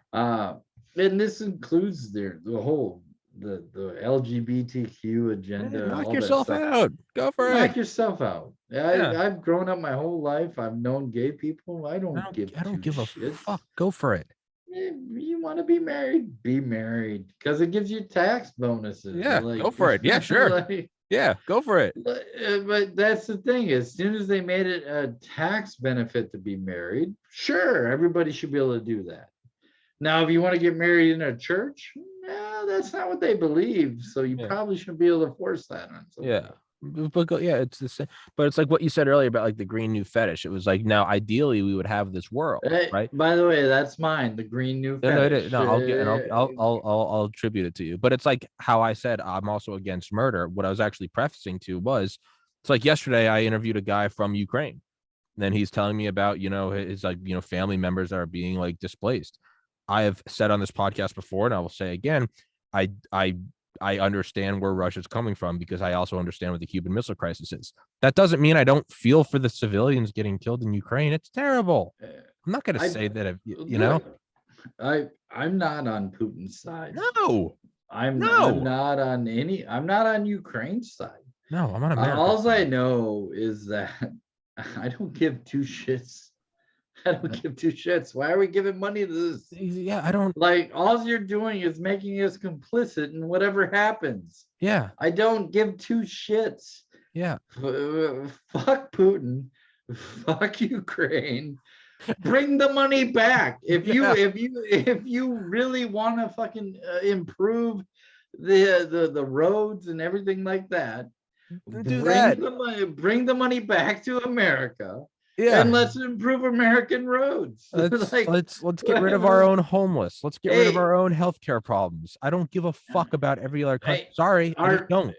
And this includes the whole the LGBTQ agenda. Knock yourself out. Go for it. Knock yourself out. I've grown up my whole life. I've known gay people. I don't give a shit. Fuck. Go for it. You want to be married because it gives you tax bonuses. Yeah, Like, go for it. Yeah, sure. like, Yeah, go for it. but that's the thing. As soon as they made it a tax benefit to be married, sure, everybody should be able to do that. Now, if you want to get married in a church, no, that's not what they believe. So you Yeah. probably shouldn't be able to force that on somebody. Yeah. But yeah, it's the same. But it's like what you said earlier about like the green new fetish. It was like, now ideally we would have this world, Hey, right? by the way, that's mine, the green new No, no, it is. fetish. No, I'll get and I'll attribute it to you. But it's like how I said I'm also against murder. What I was actually prefacing to was, it's like yesterday I interviewed a guy from Ukraine. And then he's telling me about, his like, family members that are being like displaced. I have said on this podcast before, and I will say again, I I I understand where Russia's coming from because I also understand what the Cuban Missile Crisis is. That doesn't mean I don't feel for the civilians getting killed in Ukraine. It's terrible. I'm not going to I say that, look, I'm not on Putin's side. No, I'm no, I'm not on Ukraine's side. no, I'm on America's All I side. know is that I don't give two shits. I don't give two shits. Why are we giving money to this? Yeah, I don't. Like, all you're doing is making us complicit in whatever happens. Yeah, I don't give two shits. yeah. Fuck Putin. Fuck Ukraine. Bring the money back. If you really want to fucking improve the roads and everything like that, Do that. bring the money back to America. Yeah. And let's improve American roads. Like, Let's get rid of our own homeless. Let's get rid of Hey. our own healthcare problems. I don't give a fuck about every other country. Hey, Sorry, I just don't.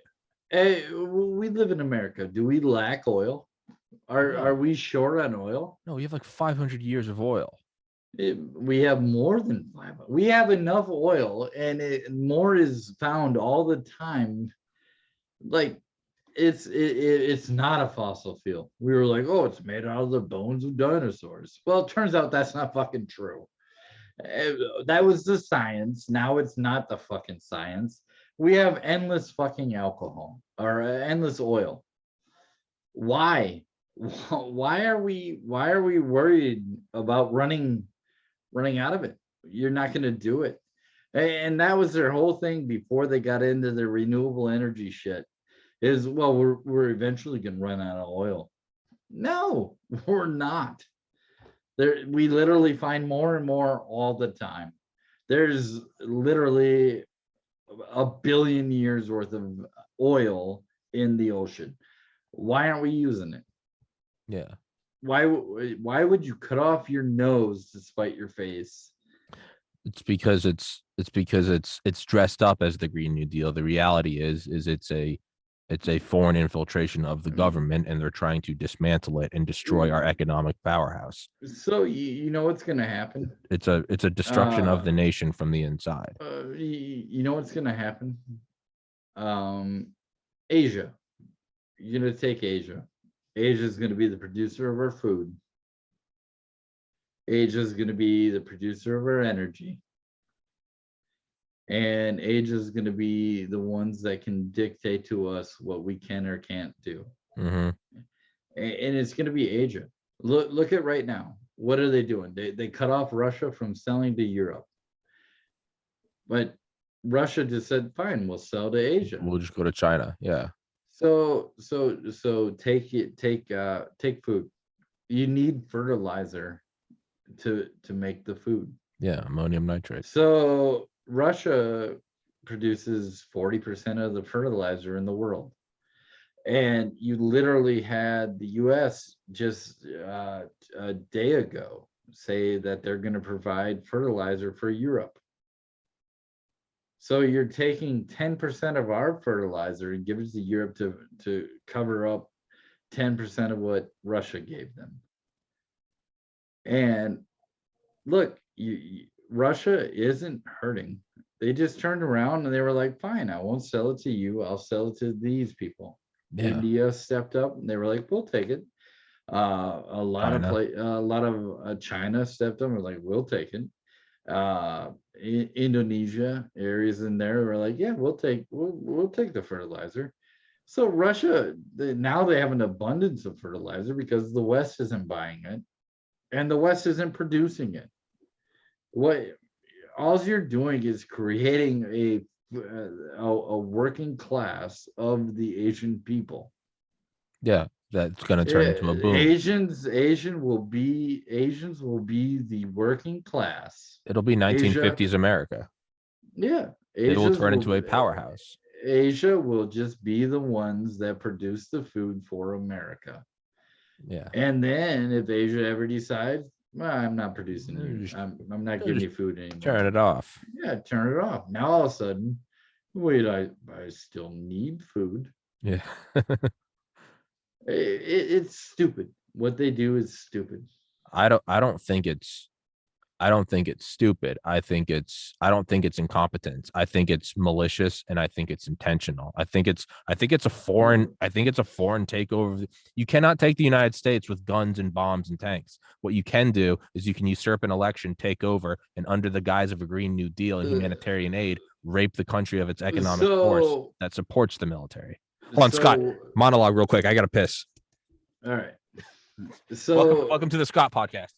Hey, we live in America. Do we lack oil? Are we short on oil? No, we have like 500 years of oil. We have more than 5. We have enough oil, and more is found all the time. Like, it's not a fossil fuel. We were like, oh, it's made out of the bones of dinosaurs. Well, it turns out that's not fucking true. That was the science. Now it's not the fucking science. We have endless fucking alcohol or endless oil. Why? Why are we worried about running out of it? You're not going to do it. And that was their whole thing before they got into the renewable energy shit. Is, well, we're eventually going to run out of oil. No, we're not. We literally find more and more all the time. There's literally 1 billion years worth of oil in the ocean. Why aren't we using it? Yeah. Why would you cut off your nose to spite your face? It's because it's dressed up as the Green New Deal. The reality is it's a foreign infiltration of the government, and they're trying to dismantle it and destroy our economic powerhouse. So you know what's going to happen? It's a destruction of the nation from the inside. You know what's going to happen? Asia. You're going to take Asia. Asia is going to be the producer of our food. Asia is going to be the producer of our energy. And Asia is going to be the ones that can dictate to us what we can or can't do. Mm-hmm. And it's going to be Asia. Look at right now. What are they doing? They cut off Russia from selling to Europe. But Russia just said, fine, we'll sell to Asia. We'll just go to China. Yeah. So take food. You need fertilizer to make the food. Yeah, ammonium nitrate. So Russia produces 40% of the fertilizer in the world. And you literally had the US just a day ago say that they're going to provide fertilizer for Europe. So you're taking 10% of our fertilizer and give it to Europe to cover up 10% of what Russia gave them. And look, Russia isn't hurting. They just turned around and they were like, fine, I won't sell it to you. I'll sell it to these people. Yeah. India stepped up and they were like, we'll take it. A lot of China stepped up and were like, we'll take it. Indonesia, areas in there were like, yeah, we'll take the fertilizer. So Russia, now they have an abundance of fertilizer because the West isn't buying it and the West isn't producing it. all you're doing is creating a working class of the Asian people. Yeah, that's going to turn into a boom. Asians will be the working class. It'll be 1950s America. Yeah, It will turn into a powerhouse. Asia will just be the ones that produce the food for America. Yeah. And then if Asia ever decides, well, I'm not producing you, I'm not giving you food anymore. Turn it off. Yeah, turn it off. Now all of a sudden, wait, I still need food. Yeah. It's stupid. What they do is stupid. I don't think it's stupid. I don't think it's incompetence. I think it's malicious, and I think it's intentional. I think it's a foreign takeover. You cannot take the United States with guns and bombs and tanks. What you can do is you can usurp an election, take over, and under the guise of a Green New Deal and humanitarian aid, rape the country of its economic force that supports the military. Hold on, Scott. Monologue real quick. I gotta piss. All right. So welcome to the Scott podcast.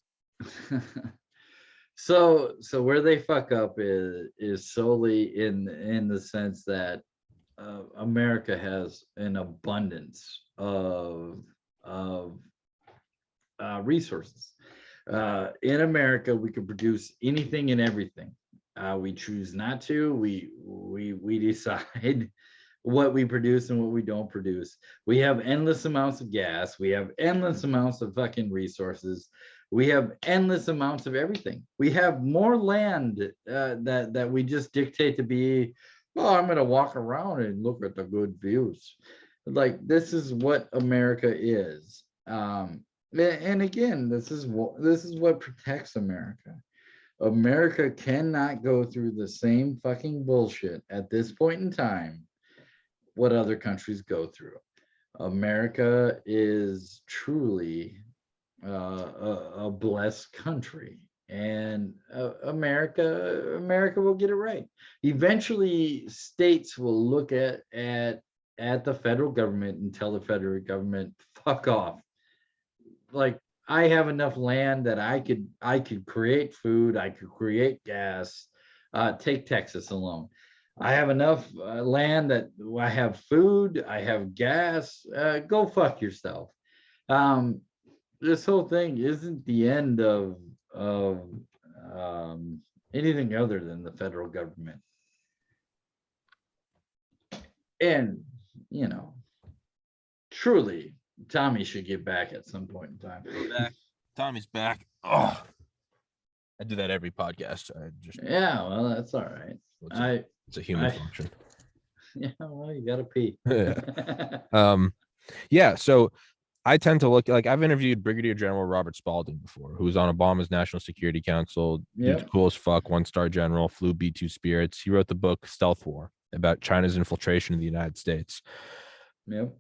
So where they fuck up is solely in the sense that America has an abundance of resources. In America, we can produce anything and everything. We choose not to. We decide what we produce and what we don't produce. We have endless amounts of gas. We have endless amounts of fucking resources. We have endless amounts of everything. We have more land that we just dictate to be, well, I'm going to walk around and look at the good views. Like, this is what America is. And again, this is what protects America. America cannot go through the same fucking bullshit at this point in time what other countries go through. America is truly a blessed country, and America will get it right. Eventually, states will look at the federal government and tell the federal government, "Fuck off." Like, I have enough land that I could create food, I could create gas. Take Texas alone. I have enough land that I have food, I have gas. Go fuck yourself. This whole thing isn't the end of anything other than the federal government. And, truly, Tommy should get back at some point in time. Tommy's back. Oh, I do that every podcast. Yeah, well, that's all right. It's a human function. Yeah, well, you gotta pee. Yeah. So I tend to look, like, I've interviewed Brigadier General Robert Spalding before, who was on Obama's National Security Council. Dude's cool as fuck, 1-star general, flew B-2 Spirits. He wrote the book Stealth War about China's infiltration of the United States. Yep.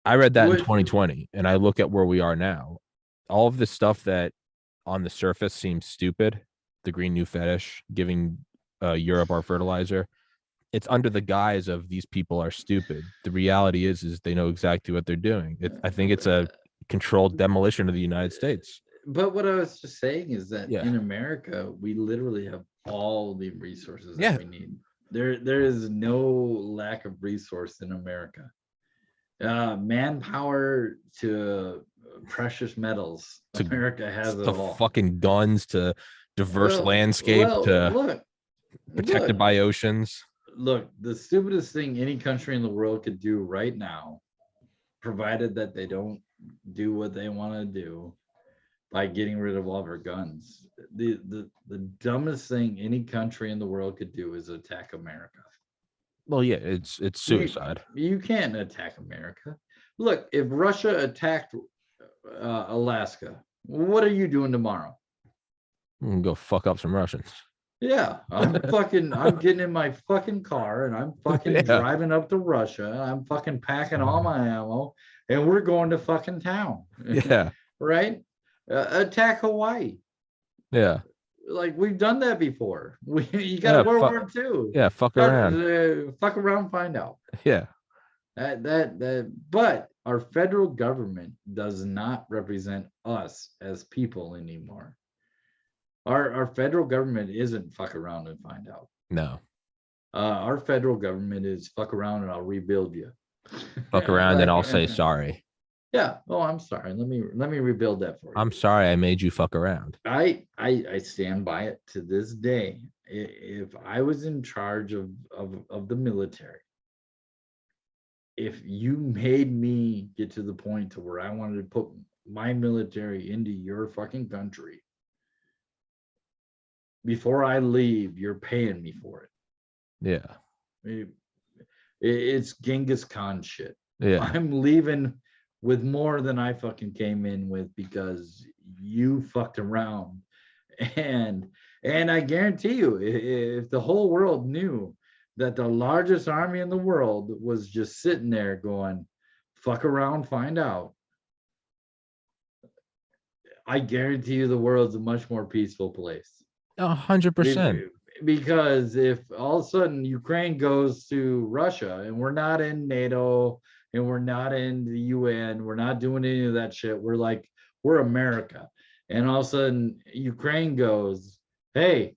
I read that in 2020, and I look at where we are now. All of this stuff that on the surface seems stupid, the Green New Fetish, giving Europe our fertilizer, it's under the guise of these people are stupid. The reality is they know exactly what they're doing. I think it's a controlled demolition of the United States. But what I was just saying is that in America, we literally have all the resources that we need. There is no lack of resource in America. Manpower to precious metals. America has it all. Fucking guns to diverse landscape to protected by oceans. Look, the stupidest thing any country in the world could do right now, provided that they don't do what they want to do by getting rid of all of our guns. The dumbest thing any country in the world could do is attack America. Well, yeah, it's suicide. You can't attack America. Look, if Russia attacked Alaska, what are you doing tomorrow? I'm gonna go fuck up some Russians. Yeah, I'm getting in my fucking car and I'm fucking driving up to Russia. I'm fucking packing all my ammo and we're going to fucking town. Yeah. Right? Attack Hawaii. Yeah. Like, we've done that before. You got World War II. Yeah, fuck around. Fuck around, find out. Yeah. But our federal government does not represent us as people anymore. Our federal government isn't fuck around and find out. No. Our federal government is fuck around and I'll rebuild you. Fuck around and I'll say Like, sorry. yeah. Oh, I'm sorry. Let me rebuild that for you. I'm sorry I made you fuck around. I stand by it to this day. If I was in charge of the military, if you made me get to the point to where I wanted to put my military into your fucking country, before I leave, you're paying me for it. Yeah. It's Genghis Khan shit. Yeah. I'm leaving with more than I fucking came in with because you fucked around. And I guarantee you, if the whole world knew that the largest army in the world was just sitting there going, fuck around, find out, I guarantee you the world's a much more peaceful place. 100%. Because if all of a sudden Ukraine goes to Russia and we're not in NATO and we're not in the UN, we're not doing any of that shit. We're America. And all of a sudden Ukraine goes, hey,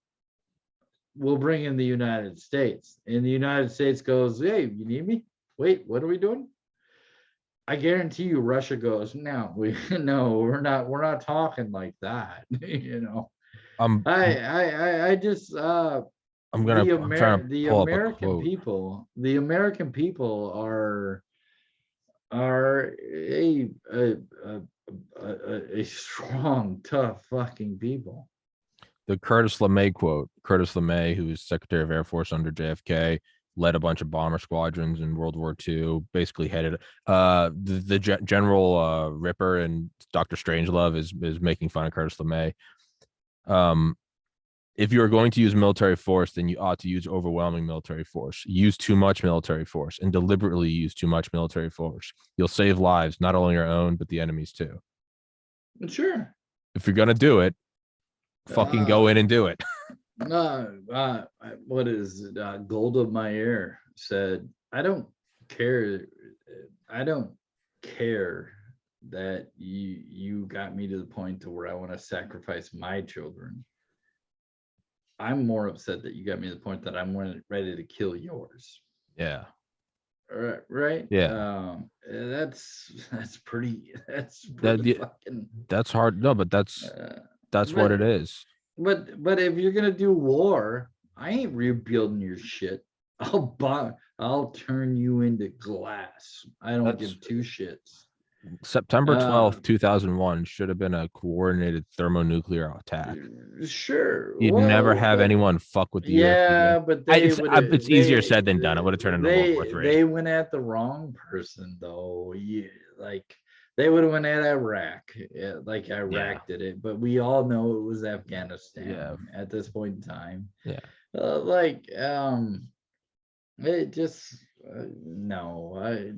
we'll bring in the United States. And the United States goes, hey, you need me? Wait, what are we doing? I guarantee you Russia goes, no, we're not talking like that. You know. I'm I just I'm trying to pull up a quote. the American people are a strong, tough fucking people. The Curtis LeMay quote. Curtis LeMay, who was Secretary of Air Force under JFK, led a bunch of bomber squadrons in World War II, basically headed the General Ripper and Dr. Strangelove is making fun of Curtis LeMay. If you are going to use military force, then you ought to use overwhelming military force. Use too much military force and deliberately use too much military force. You'll save lives, not only your own, but the enemy's too. Sure. If you're going to do it, fucking go in and do it. What is it? Golda Meir said, I don't care that you got me to the point to where I want to sacrifice my children. I'm more upset that you got me to the point that I'm ready to kill yours. Yeah. Right. Yeah. That's pretty fucking. That's hard. No, but that's what it is. But if you're gonna do war, I ain't rebuilding your shit. I'll turn you into glass. I don't give two shits. September 12th, 2001 should have been a coordinated thermonuclear attack. Sure. You'd never have anyone fuck with the yeah, but it's easier said than done. It would have turned into World War III. They went at the wrong person though. They would have went at Iraq, like Iraq did it, but we all know it was Afghanistan at this point in time. Yeah. It just no.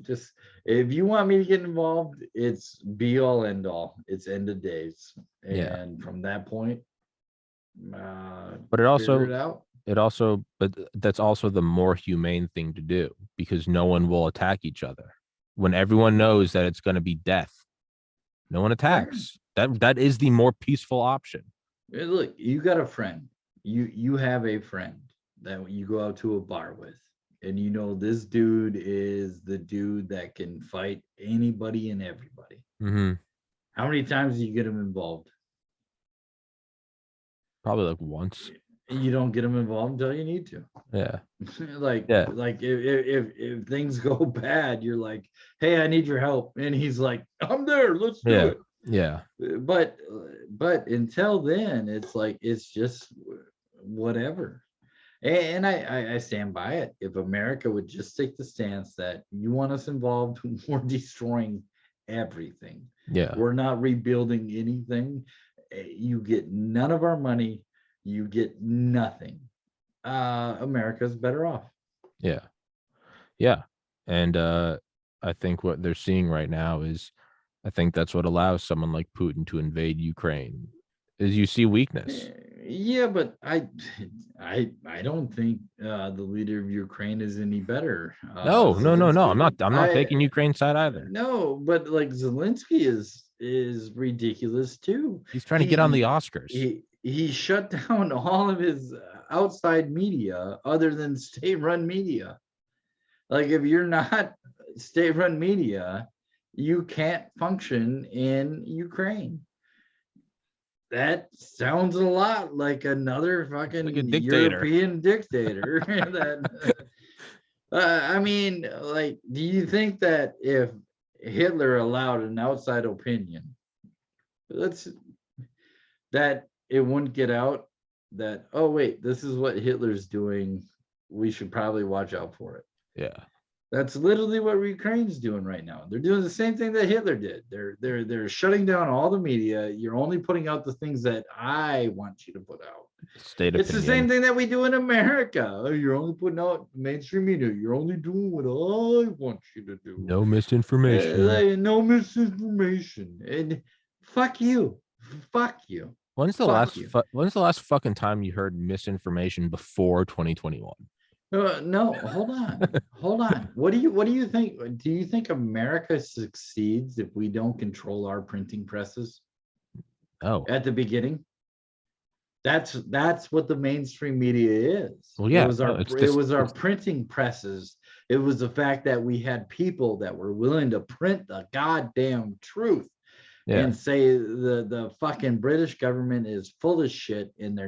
If you want me to get involved, it's be all end all. It's end of days, and from that point, but but that's also the more humane thing to do because no one will attack each other. When everyone knows that it's going to be death, no one attacks. That is the more peaceful option. Look, you got a friend. You have a friend that you go out to a bar with, and you know this dude is the dude that can fight anybody and everybody. Mm-hmm. How many times do you get him involved? Probably like once. You don't get him involved until you need to. Yeah. like if things go bad, you're like, hey, I need your help. And he's like, I'm there. Let's do it. Yeah. But until then, it's just whatever. And I stand by it. If America would just take the stance that you want us involved, we're destroying everything. Yeah. We're not rebuilding anything. You get none of our money. You get nothing. America's better off. Yeah. Yeah. And I think what they're seeing right now is I think that's what allows someone like Putin to invade Ukraine is you see weakness. Yeah, but I don't think the leader of Ukraine is any better. No. I'm not taking Ukraine's side either. No, but like Zelensky is ridiculous too. He's trying to get on the Oscars. he shut down all of his outside media other than state-run media. Like, if you're not state-run media, you can't function in Ukraine. That sounds a lot like another fucking Like a dictator. European dictator. I mean, like, do you think that if Hitler allowed an outside opinion, that it wouldn't get out that, oh wait, this is what Hitler's doing, we should probably watch out for it? Yeah. That's literally what Ukraine's doing right now. They're doing the same thing that Hitler did. They're shutting down all the media. You're only putting out the things that I want you to put out. State It's opinion. the same thing that we do in America. Oh, you're only putting out mainstream media. You're only doing what I want you to do. No misinformation. No misinformation. And fuck you. Fuck you. When's the Fuck last fucking time you heard misinformation before 2021? No, hold on. What do you think? Do you think America succeeds if we don't control our printing presses Oh, at the beginning? That's what the mainstream media is. Well, yeah, it was our printing presses. It was the fact that we had people that were willing to print the goddamn truth. yeah. And say the fucking British government is full of shit and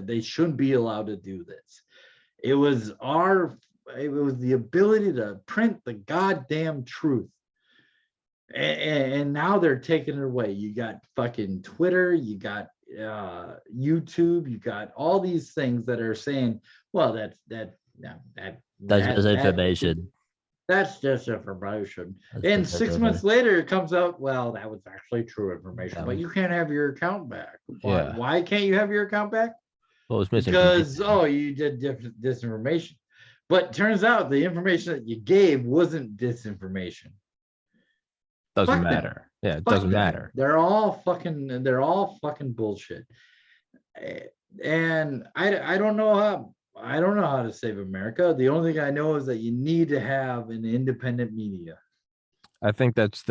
they shouldn't be allowed to do this. It was the ability to print the goddamn truth. And now they're taking it away. You got fucking Twitter, you got YouTube, you got all these things that are saying, well, that's disinformation. That's disinformation. And 6 months later, it comes out, well, that was actually true information, but you can't have your account back. Why can't you have your account back? Well, it's missing Because, you did disinformation. But turns out the information that you gave wasn't disinformation. Doesn't matter. Yeah, it doesn't matter. They're all fucking bullshit. And I don't know how to save America. The only thing I know is that you need to have an independent media. I think that's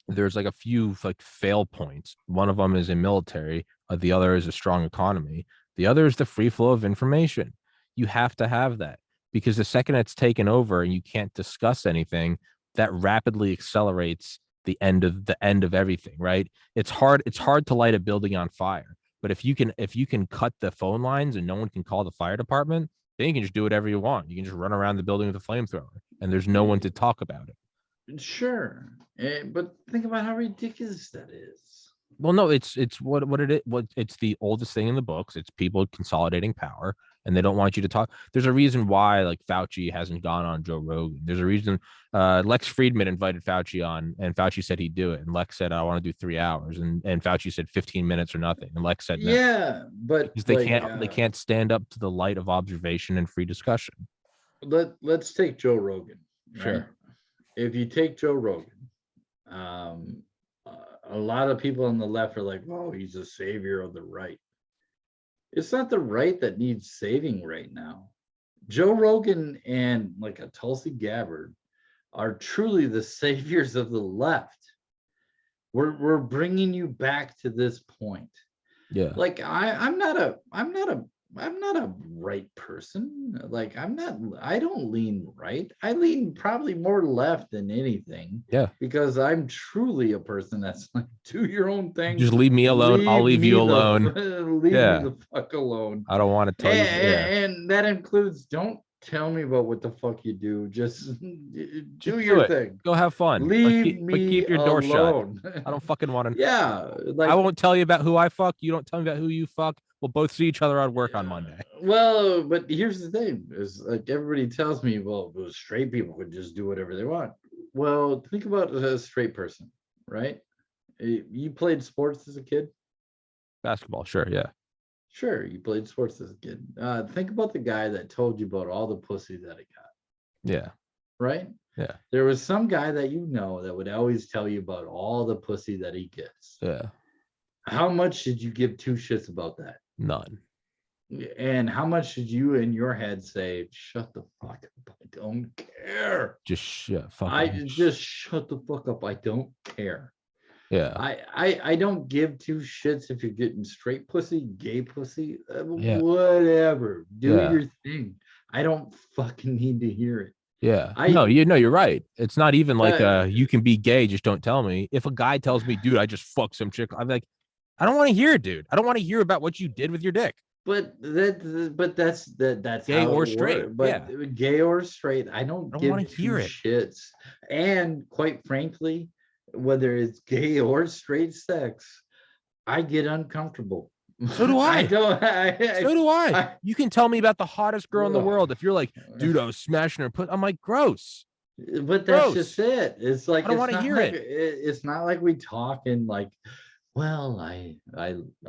there's like a few like fail points. One of them is in military. The other is a strong economy. The other is the free flow of information. You have to have that, because the second it's taken over and you can't discuss anything, that rapidly accelerates the end of everything, right? It's hard to light a building on fire. But if you can cut the phone lines and no one can call the fire department, then you can just do whatever you want. You can just run around the building with a flamethrower and there's no one to talk about it. Sure. But think about how ridiculous that is. Well, no, it's what it is. It's the oldest thing in the books. It's people consolidating power, and they don't want you to talk. There's a reason why, like, Fauci hasn't gone on Joe Rogan. There's a reason. Lex Friedman invited Fauci on, and Fauci said he'd do it, and Lex said, I want to do 3 hours, and Fauci said 15 minutes or nothing, and Lex said no. Yeah, but because they can't stand up to the light of observation and free discussion. Let's take Joe Rogan. Right? Sure. If you take Joe Rogan, a lot of people on the left are like, oh, he's a savior of the right. It's not the right that needs saving right now. Joe Rogan and like a Tulsi Gabbard are truly the saviors of the left. We're bringing you back to this point. Yeah. Like I'm not a right person. Like I don't lean right. I lean probably more left than anything. Yeah. Because I'm truly a person that's like, do your own thing. Just leave me alone. I'll leave you alone. Leave me the fuck alone. I don't want to tell you. And that includes, don't tell me about what the fuck you do. Just do your thing. Go have fun. Leave me but keep your door alone. shut. I don't fucking want to. Yeah. Like, I won't tell you about who I fuck. You don't tell me about who you fuck. We'll both see each other at work on Monday. Well, but here's the thing: is like everybody tells me, well, straight people could just do whatever they want. Well, think about a straight person, right? You played sports as a kid? Basketball, sure, yeah. Sure, you played sports as a kid. Think about the guy that told you about all the pussy that he got. Yeah. Right? Yeah. There was some guy that you know that would always tell you about all the pussy that he gets. Yeah. How much did you give two shits about that? None. And how much did you in your head say, shut the fuck up, I don't care? Just shut just shut the fuck up, I don't care. Yeah. I don't give two shits if you're getting straight pussy, gay pussy, Yeah. whatever. Do Yeah. your thing. I don't fucking need to hear it. Yeah. I No, you know, you're right. It's not even like uh, you can be gay, just don't tell me. If a guy tells me, dude, I just fucked some chick, I'm like, I don't want to hear it, dude. I don't want to hear about what you did with your dick. that's Gay how or it straight. works. Yeah. But gay or straight, I don't I don't want give to two hear it. shits. And quite frankly, whether it's gay or straight sex, I get uncomfortable. So do I I. don't. So do I. I You can tell me about the hottest girl in the ugh. world. If you're like, dude, I was smashing her put, I'm like, gross. But that's just Gross. it. It's I like don't want to hear it. it's not like we talk in like, well, I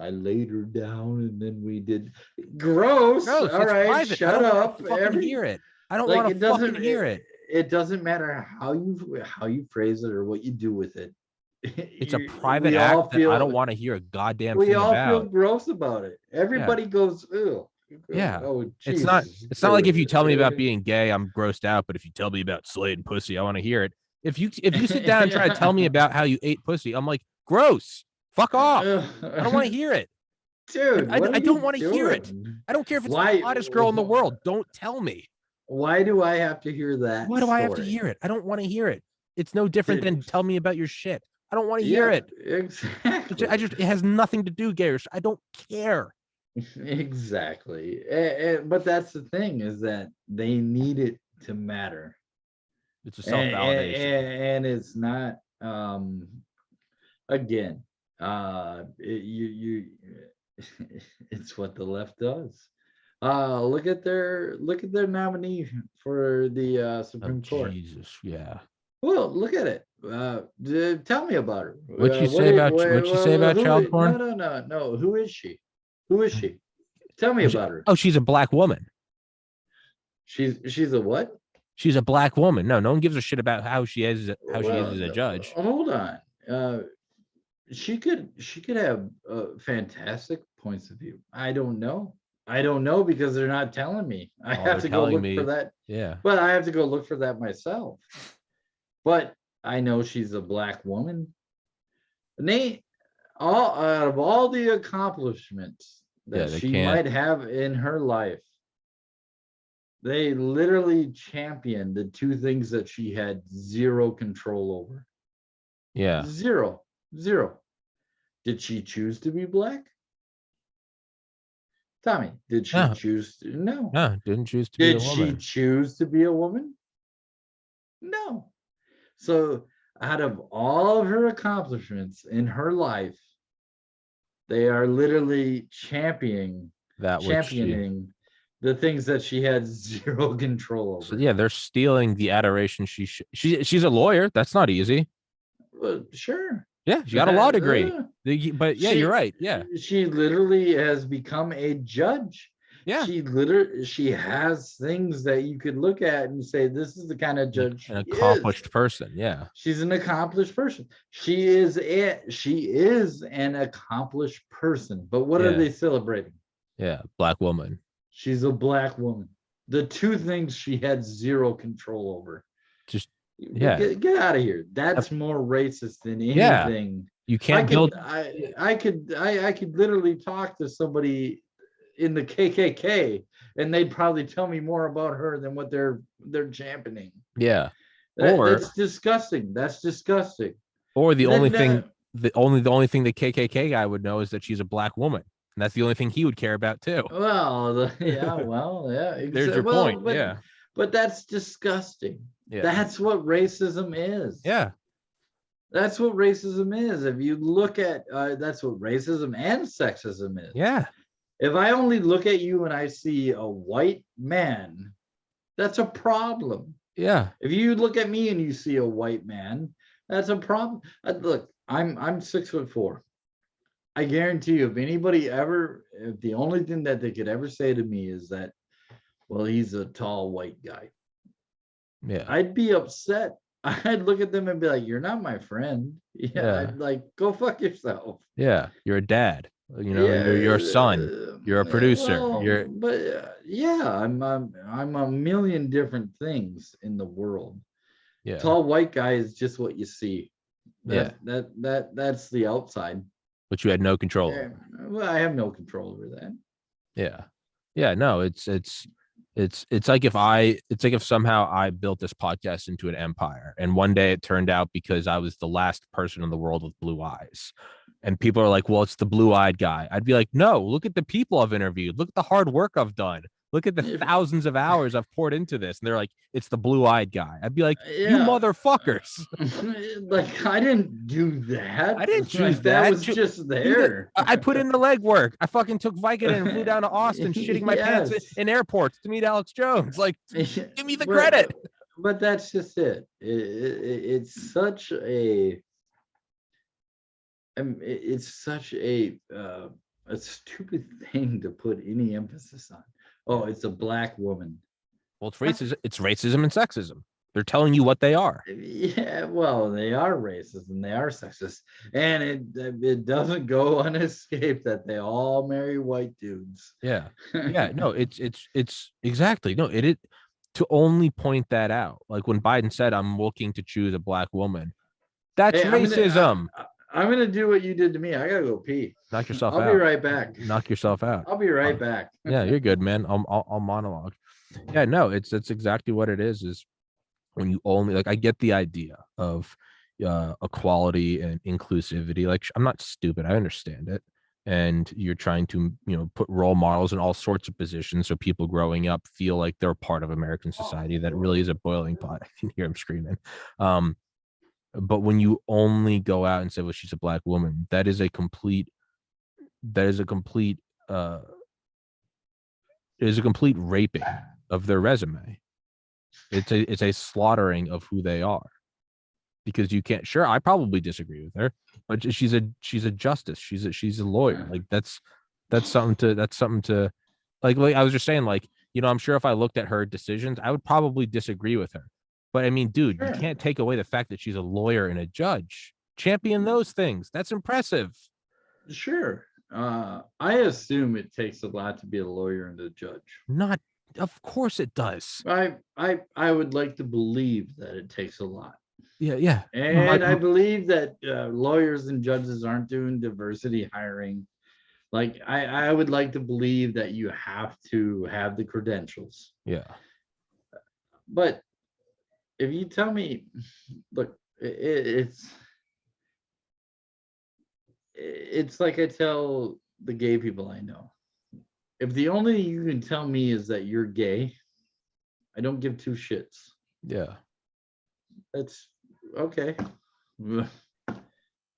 laid her down and then we did gross. Gross. All It's right, private. I shut don't want up. to fucking hear it. I don't Like want to fucking hear it. it doesn't matter how you phrase it or what you do with it. It's a private We all act that I don't feel want to hear a goddamn thing about. gross about it. Yeah. Everybody goes, ew. Yeah. Oh, It's not Jesus. it's not like if you tell me about being gay, I'm grossed out, but if you tell me about slaying pussy, I want to hear it. If you sit down and try to tell me about how you ate pussy, I'm like, gross. Fuck off. I don't want to hear it. Dude, what are I don't you want to hear it. doing? I don't care if it's Why the hottest girl in the world. Don't tell me. why do I have to hear that Why do I have to story? hear it? I don't want to hear it. It's no different than Dude, tell me about your shit. I don't want to hear yeah, it. exactly. It has nothing to do, gay or I don't care. Exactly. But that's the thing is that they need it to matter. It's a self-validation. And it's not again, you it's what the left does. Look at their nominee for the Oh, Supreme Court. Jesus. Yeah. Well, look at it. Tell me about her. What'd you say about child porn? No. Who is she? Who is she? Tell me about her. Oh, she's a black woman. She's a what? She's a black woman. No one gives a shit about how she is as a judge. Hold on. She could have fantastic points of view. I don't know. Because they're not telling me. I have to go look for that. Yeah. But I have to go look for that myself. But I know she's a black woman. And all out of all the accomplishments that she might have in her life, they literally championed the two things that she had zero control over. Yeah. Zero. Did she choose to be black? Tommy, did she choose to? No. No, didn't choose to be a woman. Did she choose to be a woman? No. So out of all of her accomplishments in her life, they are literally championing the things that she had zero control over. So yeah, they're stealing the adoration she's a lawyer. That's not easy. Well, sure. Yeah, she got a law degree. But yeah, you're right. Yeah. She literally has become a judge. Yeah. She has things that you could look at and say, this is the kind of judge an accomplished person. Yeah. She's an accomplished person. She is an accomplished person. But what are they celebrating? Yeah, black woman. She's a black woman. The two things she had zero control over. Just get out of here. That's more racist than anything. Yeah. You can't build. I could literally talk to somebody in the KKK and they'd probably tell me more about her than what they're championing. Yeah. That's disgusting. That's disgusting. Or the only thing the only thing the KKK guy would know is that she's a black woman. And that's the only thing he would care about too. Well, yeah. There's your point. But that's disgusting. Yeah. That's what racism is. Yeah. That's what racism is. If you look at that's what racism and sexism is. Yeah. If I only look at you and I see a white man, that's a problem. Yeah. If you look at me and you see a white man, that's a problem. Look, I'm 6'4". I guarantee you, if the only thing that they could ever say to me is that, well, he's a tall white guy. Yeah. I'd be upset. I'd look at them and be like, you're not my friend. Yeah. I'd like, go fuck yourself. Yeah. You're a dad. You're your son. You're a producer. I'm a million different things in the world. Yeah. Tall white guy is just what you see. Yeah. That's the outside. But you had no control Yeah, over. well, I have no control over that. Yeah. Yeah. No, it's like if somehow I built this podcast into an empire and one day it turned out because I was the last person in the world with blue eyes. And people are like, well, it's the blue-eyed guy. I'd be like, no, look at the people I've interviewed. Look at the hard work I've done. Look at the If- thousands of hours I've poured into this. And they're like, it's the blue-eyed guy. I'd be like, you Yeah, motherfuckers. like I didn't do that. I didn't choose Like, that that. was just You did. there. I put in the legwork. I fucking took Vicodin and flew down to Austin, shitting my pants Yes. in airports to meet Alex Jones. Like, give me the But- credit. But that's just it. It's such a it's such a stupid thing to put any emphasis on. Oh, it's a black woman. Well, it's racism. It's racism and sexism. They're telling you what they are. Yeah, well, they are racist and they are sexist, and it doesn't go unescaped that they all marry white dudes. Yeah. Yeah. No, it's exactly. No, it to only point that out. Like when Biden said, I'm looking to choose a black woman. That's Hey, racism. I'm gonna do what you did to me. I gotta go pee. Knock yourself I'll out. be right back. Knock yourself out. I'll be right back. Yeah, you're good, man. I'll monologue. Yeah, no, that's exactly what it is when you only like I get the idea of equality and inclusivity. Like I'm not stupid. I understand it. And you're trying to, put role models in all sorts of positions so people growing up feel like they're part of American society. That really is a boiling pot. I can hear him screaming. But when you only go out and say, well, she's a black woman, that is a complete raping of their resume. It's a slaughtering of who they are, because you can't. Sure, I probably disagree with her, but she's a justice. She's a lawyer. Like that's something to like I was just saying, like, I'm sure if I looked at her decisions, I would probably disagree with her. But I mean, dude, you can't take away the fact that she's a lawyer and a judge. Champion those things. That's impressive. Sure. I assume it takes a lot to be a lawyer and a judge. Not, of course it does. I would like to believe that it takes a lot. Yeah. And I believe that lawyers and judges aren't doing diversity hiring. Like I would like to believe that you have to have the credentials. Yeah. But if you tell me, look, it's like I tell the gay people I know. If the only thing you can tell me is that you're gay, I don't give two shits. Yeah. That's okay. What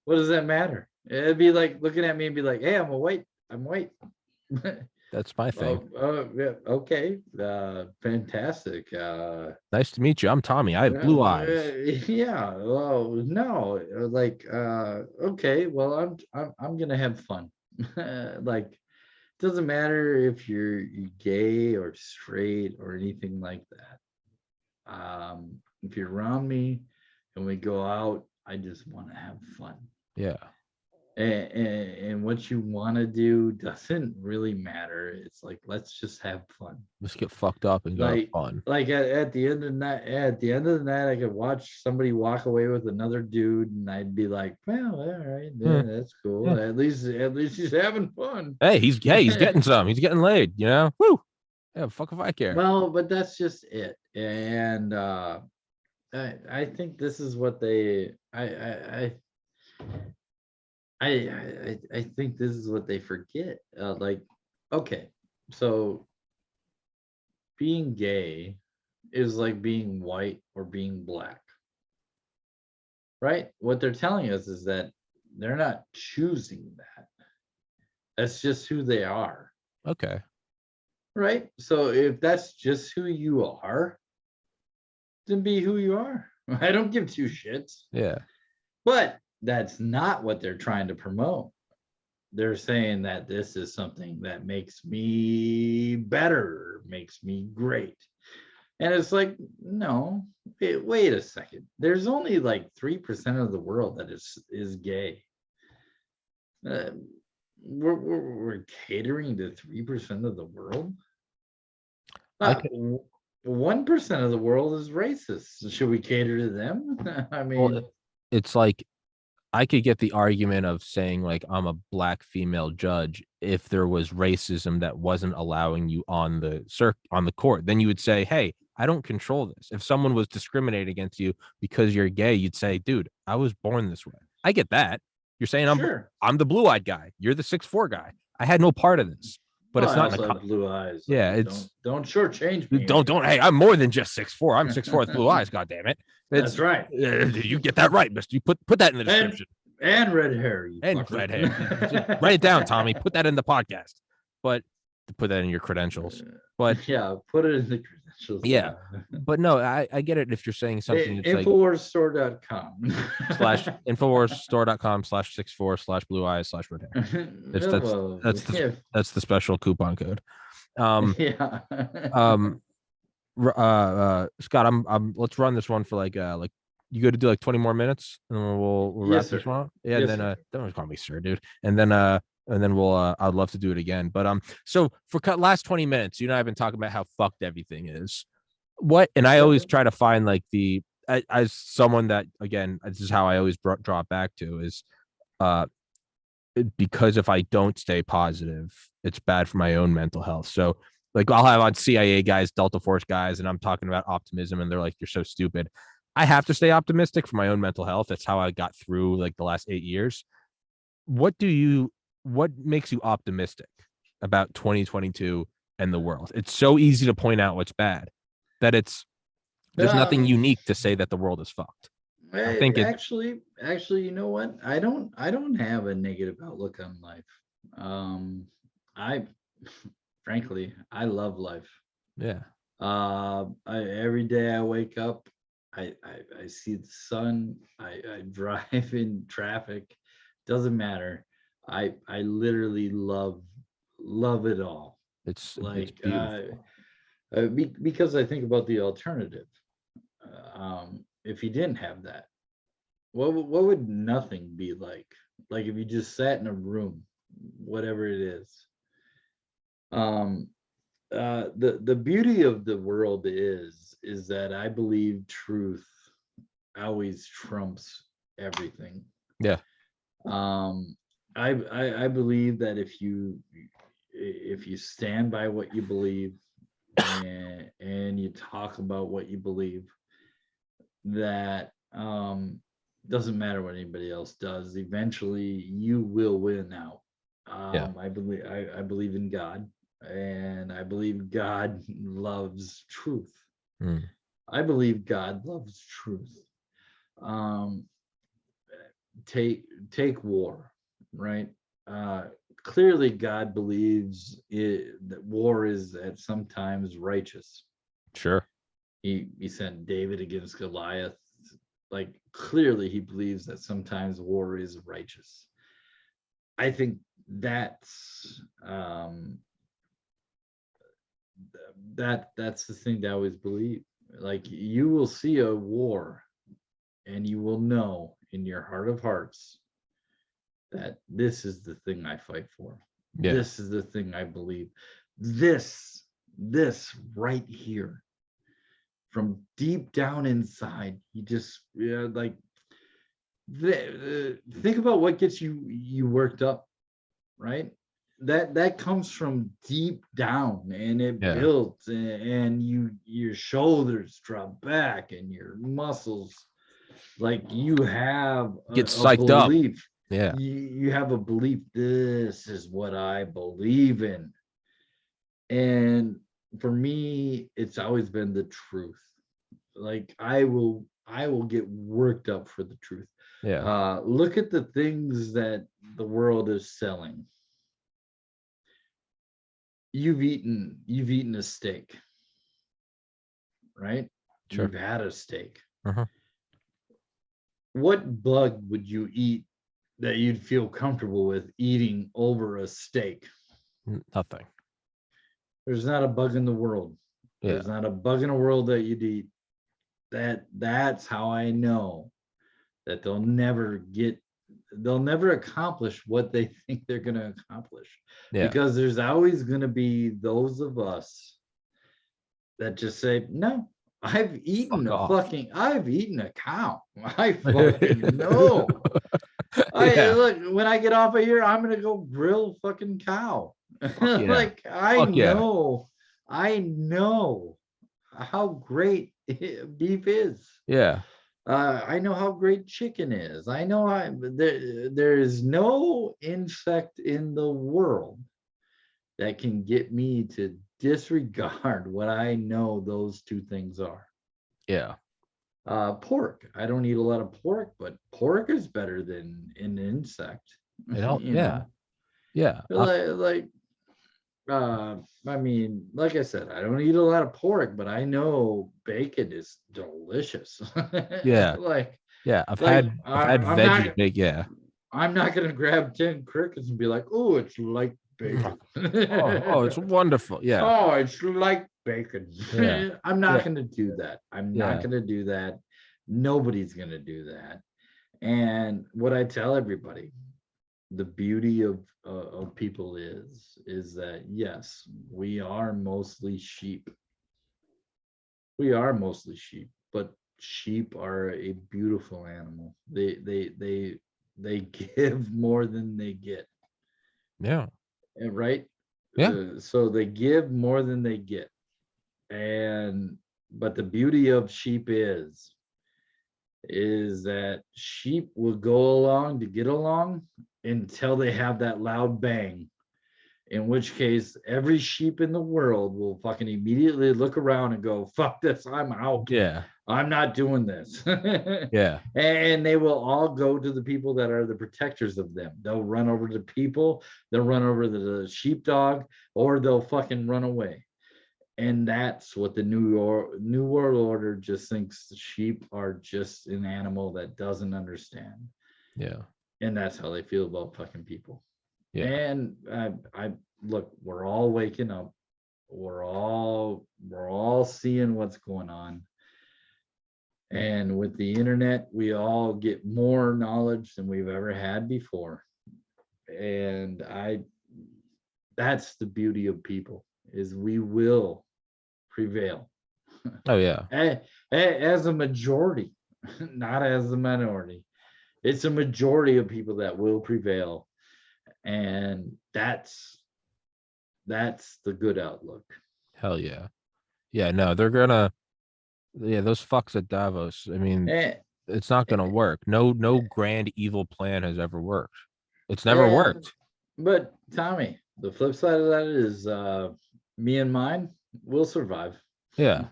does that matter? It'd be like looking at me and be like, hey, I'm white. That's my thing. Yeah, okay. Fantastic. Nice to meet you. I'm Tommy. I have blue eyes. Yeah. Well, no, like, okay. Well, I'm gonna have fun. Like, it doesn't matter if you're gay or straight or anything like that. If you're around me and we go out, I just want to have fun. Yeah. And what you want to do doesn't really matter. It's like, let's just have fun. Let's get fucked up and go have fun. Like at the end of the night, I could watch somebody walk away with another dude, and I'd be like, well, all right, yeah, that's cool. Yeah. At least he's having fun. Hey, he's getting some. He's getting laid. Woo. Yeah, fuck if I care. Well, but that's just it. And I think this is what they I think this is what they forget. Like, okay, so being gay is like being white or being black, right? What they're telling us is that they're not choosing that. That's just who they are. Okay. Right? So if that's just who you are, then be who you are. I don't give two shits. Yeah. But that's not what they're trying to promote. They're saying that this is something that makes me better, makes me great. And it's like, no, wait a second. There's only like 3% of the world that is gay. We're catering to 3% of the world. 1% of the world is racist. Should we cater to them? I mean, well, it's like I could get the argument of saying like I'm a black female judge if there was racism that wasn't allowing you on the court. Then you would say, hey, I don't control this. If someone was discriminating against you because you're gay, you'd say, dude, I was born this way. I get that. You're saying Sure. I'm the blue-eyed guy. You're the 6'4" guy. I had no part of this. But Well, it's I not in also a have blue eyes. yeah, don't shortchange me. don't. Hey, I'm more than just 6'4". I'm 6'4" with blue eyes. God damn it! That's right. You get that right, Mister. You put that in the description. And red hair. You And fucker. red hair. Just write it down, Tommy. Put that in the podcast. But to put that in your credentials. But yeah, put it in the credentials. Yeah. But no, I get it if you're saying something. It's InfoWarsStore.com /InfoWarsStore.com/64/blue eyes/red hair. That's the special coupon code. Yeah. Scott, let's run this one for like you got to do like 20 more minutes and then we'll wrap Yes, this sir. one up. Yeah, Yes, and sir. then don't call me sir, dude. And then we'll I'd love to do it again. But so for last 20 minutes, you and I have been talking about how fucked everything is. And I always try to find like as someone that, again, this is how I always draw it back to is because if I don't stay positive, it's bad for my own mental health. So like I'll have on CIA guys, Delta Force guys, and I'm talking about optimism and they're like, you're so stupid. I have to stay optimistic for my own mental health. That's how I got through like the last 8 years. What makes you optimistic about 2022 and the world? It's so easy to point out what's bad that there's nothing unique to say that the world is fucked. I think actually, you know what? I don't have a negative outlook on life. Frankly, I love life. Yeah. Every day I wake up, I see the sun. I drive in traffic. Doesn't matter. I literally love it all. It's like beautiful. Because I think about the alternative. If you didn't have that, what would nothing be like? Like if you just sat in a room, whatever it is. The beauty of the world is that I believe truth always trumps everything. Yeah. I believe that if you stand by what you believe and you talk about what you believe, that doesn't matter what anybody else does, eventually you will win out. I believe in God, and I believe God loves truth. I believe God loves truth. Take war, right? Clearly God believes that war is at sometimes righteous. Sure. He sent David against Goliath. Like clearly he believes that sometimes war is righteous. I think that's that's the thing that I always believe. Like you will see a war and you will know in your heart of hearts that this is the thing I fight for. Yeah. This is the thing I believe. This right here, from deep down inside, you just like think about what gets you worked up, right? That comes from deep down, and it builds, and your shoulders drop back, and your muscles, like you have get psyched belief. Up. Yeah, you have a belief. This is what I believe in, and for me, it's always been the truth. Like I will get worked up for the truth. Yeah. Look at the things that the world is selling. You've eaten a steak, right? Sure. You've had a steak. What bug would you eat that you'd feel comfortable with eating over a steak? Nothing. There's not a bug in the world. Yeah. There's not a bug in the world that you'd eat. That's how I know that they'll never accomplish what they think they're going to accomplish. Yeah. Because there's always going to be those of us that just say, no, I've eaten a cow. I fucking know. Yeah. Look, when I get off of here, I'm gonna go grill fucking cow. Fuck yeah. Like Fuck yeah. I know how great beef is. Yeah. I know how great chicken is. I know there is no insect in the world that can get me to disregard what I know those two things are. Yeah. Pork. I don't eat a lot of pork, but pork is better than an insect. It helped. You Yeah. know, Yeah. like I mean, like I said, I don't eat a lot of pork, but I know bacon is delicious. Yeah. like Yeah. I've had I'm veggie not bake. Yeah. I'm not gonna grab 10 crickets and be like, oh, it's like bacon. Oh, it's wonderful. Yeah. Oh, it's like bacon. Yeah. I'm not Yeah. gonna do that. I'm not Yeah. gonna do that. Nobody's gonna do that. And what I tell everybody, the beauty of people is that yes, we are mostly sheep. We are mostly sheep, but sheep are a beautiful animal. They give more than they get. Yeah. Right? Yeah. So they give more than they get. And but the beauty of sheep is that sheep will go along to get along until they have that loud bang, in which case every sheep in the world will fucking immediately look around and go, fuck this, I'm out. Yeah. I'm not doing this. Yeah. And they will all go to the people that are the protectors of them. They'll run over to people, they'll run over to the sheepdog, or they'll fucking run away. And that's what the new world order just thinks sheep are just an animal that doesn't understand. Yeah. And that's how they feel about fucking people. Yeah. And I look, we're all waking up. We're all seeing what's going on. And with the internet, we all get more knowledge than we've ever had before. And that's the beauty of people, is we will prevail. Oh yeah. As a majority, not as a minority. It's a majority of people that will prevail. And that's the good outlook. Hell yeah. Yeah. No, they're gonna. Yeah, those fucks at Davos. I mean, Eh, it's not gonna eh, work. No grand evil plan has ever worked. It's never eh, worked. but Tommy, the flip side of that is me and mine will survive. Yeah.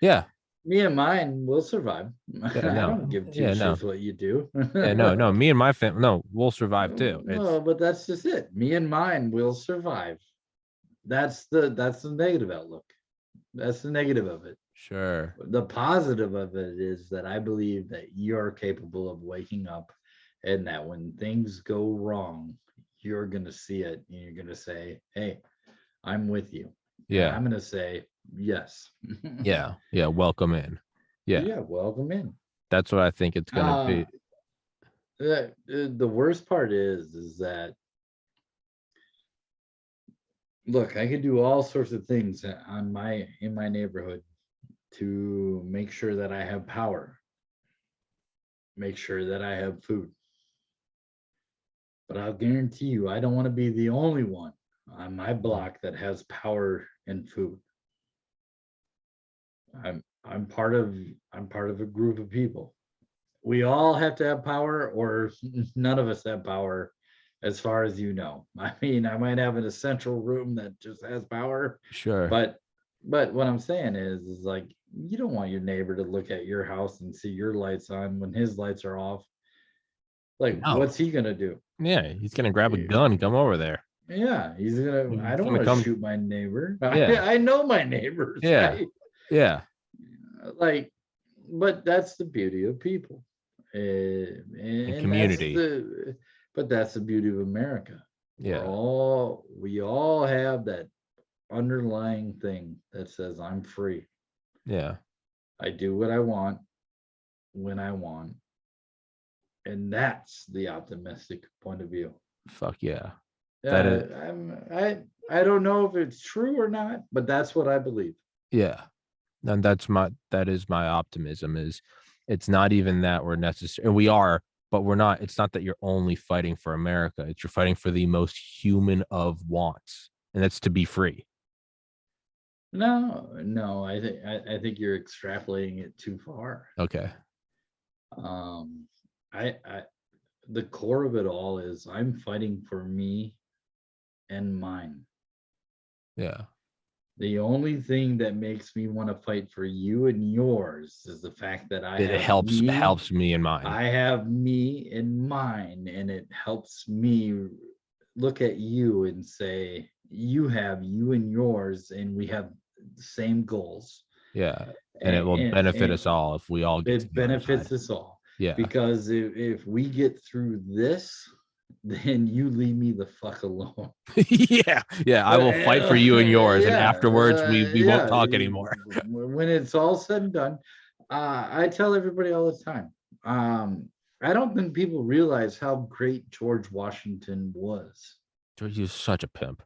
Yeah. Me and mine will survive. Yeah. I No. don't give two Yeah. No. shits what you do. Yeah. No. No. Me and my family. No, we'll survive too. It's No, but that's just it. Me and mine will survive. That's the negative outlook. That's the negative of it. sure. The positive of it is that I believe that you're capable of waking up, and that when things go wrong, you're going to see it and you're going to say, hey, I'm with you. And Yeah. I'm going to say, yes. Yeah. Yeah. Welcome in. Yeah. Yeah, welcome in. That's what I think it's gonna be. The worst part is that, look, I could do all sorts of things in my neighborhood to make sure that I have power, make sure that I have food. But I'll guarantee you, I don't want to be the only one on my block that has power and food. I'm part of a group of people. We all have to have power, or none of us have power, as far as you know. I mean, I might have in a central room that just has power, Sure. but what I'm saying is like, you don't want your neighbor to look at your house and see your lights on when his lights are off. Like, No. what's he gonna do? Yeah. He's gonna grab a gun and come over there. Yeah, he's gonna. He's I don't gonna want to come. shoot my neighbor. Yeah. I know my neighbors. Yeah. Yeah. Like, but that's the beauty of people, and community. that's the beauty of America. Yeah. We all have that underlying thing that says I'm free. Yeah. I do what I want when I want, and that's the optimistic point of view. Fuck yeah. That is. I don't know if it's true or not, but that's what I believe. Yeah. And that is my optimism. Is it's not even that we're necessary. We are but we're not. It's not that you're only fighting for America. It's you're fighting for the most human of wants, and that's to be free. No, I think you're extrapolating it too far. Okay. I the core of it all is I'm fighting for me and mine. Yeah. The only thing that makes me want to fight for you and yours is the fact that It helps me and mine. I have me and mine, and it helps me look at you and say, you have you and yours, and we have the same goals. Yeah. And it will benefit us all if we all get it benefits us all. Yeah. Because if we get through this, then you leave me the fuck alone. Yeah. I will fight for you and yours, and afterwards we won't talk anymore. When it's all said and done, I tell everybody all the time, I don't think people realize how great George Washington was. George is such a pimp.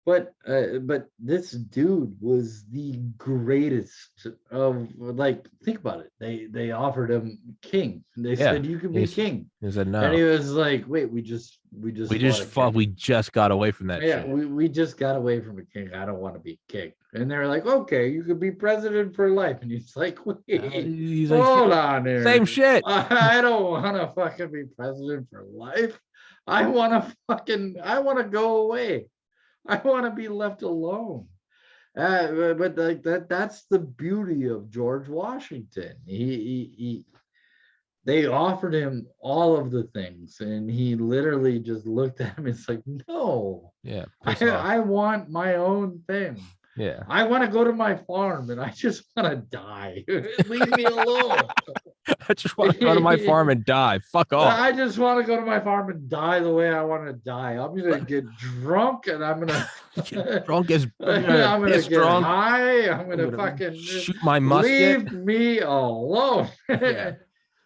But this dude was the greatest of, like, think about it. They offered him king. They said you could be king. He said no. And he was like, wait, we just got away from that shit. We just got away from a king. I don't want to be king. And they're like, okay, you could be president for life. And he's like, wait, hold on there. Same shit. I don't want to fucking be president for life. I want to go away. I want to be left alone. But like that's the beauty of George Washington. They offered him all of the things, and he literally just looked at him. It's like, no, I want my own thing. Yeah, I want to go to my farm, and I just want to die. Leave me alone. I just want to go to my farm and die. Fuck off. I just want to go to my farm and die the way I want to die. I'm gonna get drunk, and I'm gonna get drunk as I'm gonna get high. I'm gonna fucking shoot my musket. Leave me alone. Yeah.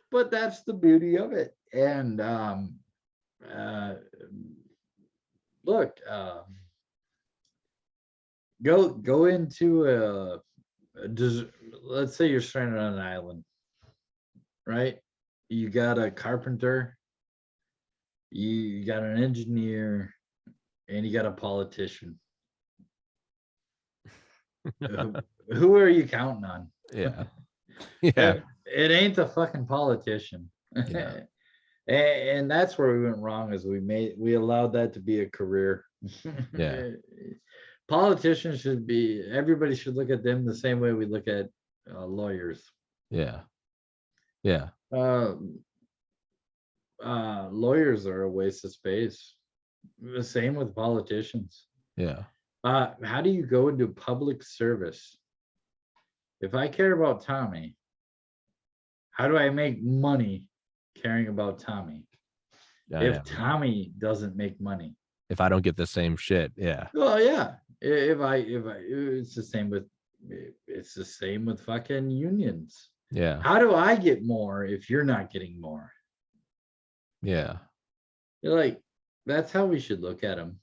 But that's the beauty of it. And look, go into let's say you're stranded on an island, right? You got a carpenter, you got an engineer, and you got a politician. Who are you counting on? Yeah. It ain't the fucking politician. Yeah. And that's where we went wrong, is we allowed that to be a career. Yeah. Politicians everybody should look at them the same way we look at lawyers. Yeah. Lawyers are a waste of space. The same with politicians. Yeah. How do you go into public service? If I care about Tommy, how do I make money caring about Tommy? If Tommy doesn't make money, if I don't get the same shit, yeah. Well, yeah. It's the same with fucking unions. Yeah. How do I get more if you're not getting more? Yeah. You're like, that's how we should look at them.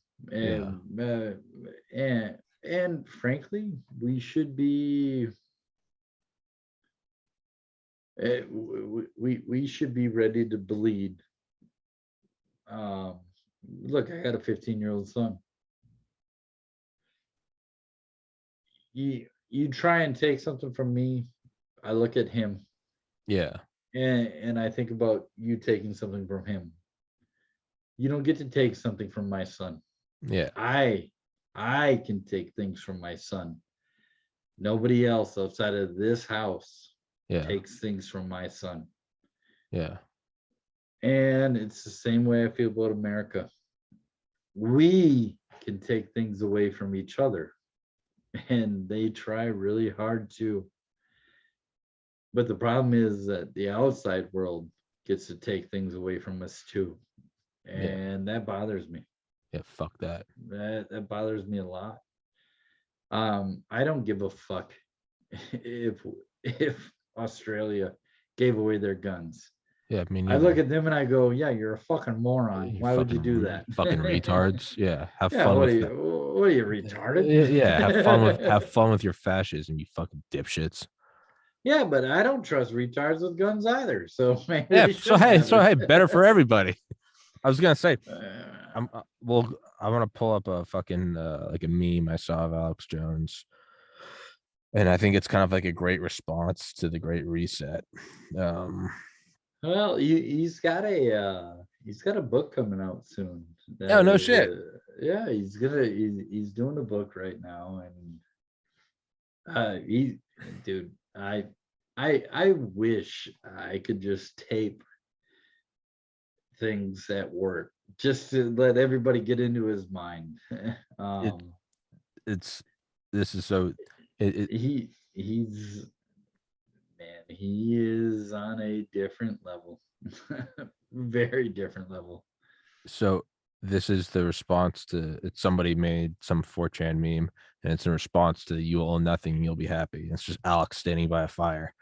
And frankly, we should be. We should be ready to bleed. Look, I got a 15-year-old son. You try and take something from me, I look at him. Yeah. And I think about you taking something from him. You don't get to take something from my son. Yeah. I can take things from my son. Nobody else outside of this house takes things from my son. Yeah. And it's the same way I feel about America. We can take things away from each other, and they try really hard to. But the problem is that the outside world gets to take things away from us too. And that bothers me. Yeah, fuck that. That bothers me a lot. I don't give a fuck if Australia gave away their guns. Yeah, I mean, I look at them and I go, yeah, you're a fucking moron. Why would you do that? Fucking retards. Yeah. Have fun what with are you retarded? Yeah, have fun with your fascism, you fucking dipshits. Yeah, but I don't trust retards with guns either. So maybe Yeah. they So shouldn't have hey, it. better for everybody. I was gonna say, Uh, I'm well. I want to pull up a fucking like a meme I saw of Alex Jones, and I think it's kind of like a great response to the Great Reset. Um, well, he's got a book coming out soon. oh no shit. Yeah, he's doing a book right now, and he dude, I wish I could just tape things at work just to let everybody get into his mind. It um it's this is so it he's man, he is on a different level. Very different level. so this is the response to it's somebody made some 4chan meme, and it's in response to you will own nothing and you'll be happy. It's just Alex standing by a fire,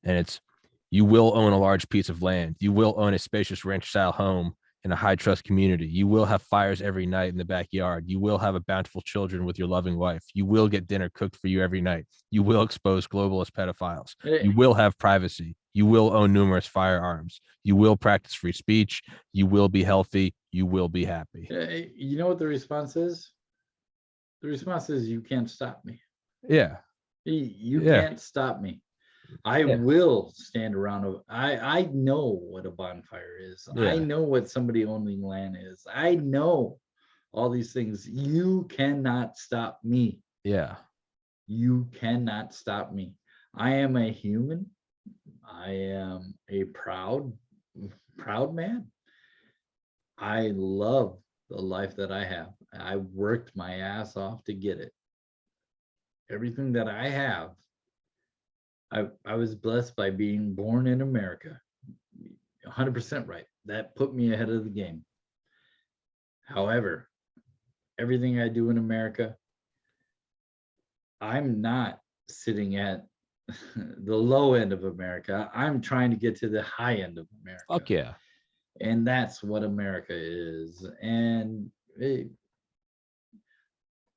and it's you will own a large piece of land. You will own a spacious ranch style home in a high trust community. You will have fires every night in the backyard. You will have a bountiful children with your loving wife. You will get dinner cooked for you every night. You will expose globalist pedophiles. You Eh, will have privacy. You will own numerous firearms. You will practice free speech. You will be healthy. You will be happy. you know what the response is? The response is you can't stop me. Yeah. You Yeah. can't stop me. I Yeah. will stand around. I know what a bonfire is. I Yeah. know what somebody owning land is. I know all these things. You cannot stop me. Yeah. You cannot stop me. I am a human. I am a proud man. I love the life that I have. I worked my ass off to get it. Everything that I have, I was blessed by being born in America. 100% right. That put me ahead of the game. However, everything I do in America, I'm not sitting at the low end of America. I'm trying to get to the high end of America. Fuck yeah. And that's what America is. And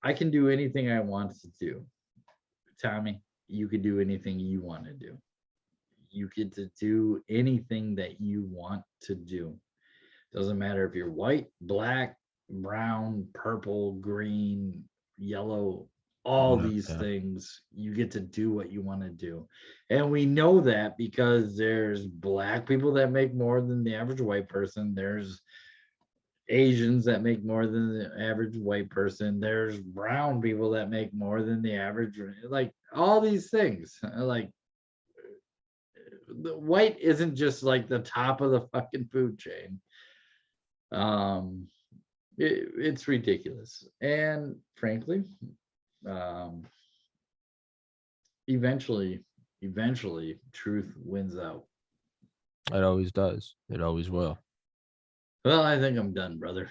I can do anything I want to do. Tommy, you could do anything you want to do. You get to do anything that you want to do. Doesn't matter if you're white, black, brown, purple, green, yellow, all these Yeah. things, you get to do what you want to do. And we know that because there's black people that make more than the average white person. There's Asians that make more than the average white person. There's brown people that make more than the average, like all these things. Like the white isn't just like the top of the fucking food chain. Um, it's ridiculous. And frankly, um, eventually, truth wins out. It always does. It always will. Well, I think I'm done, brother.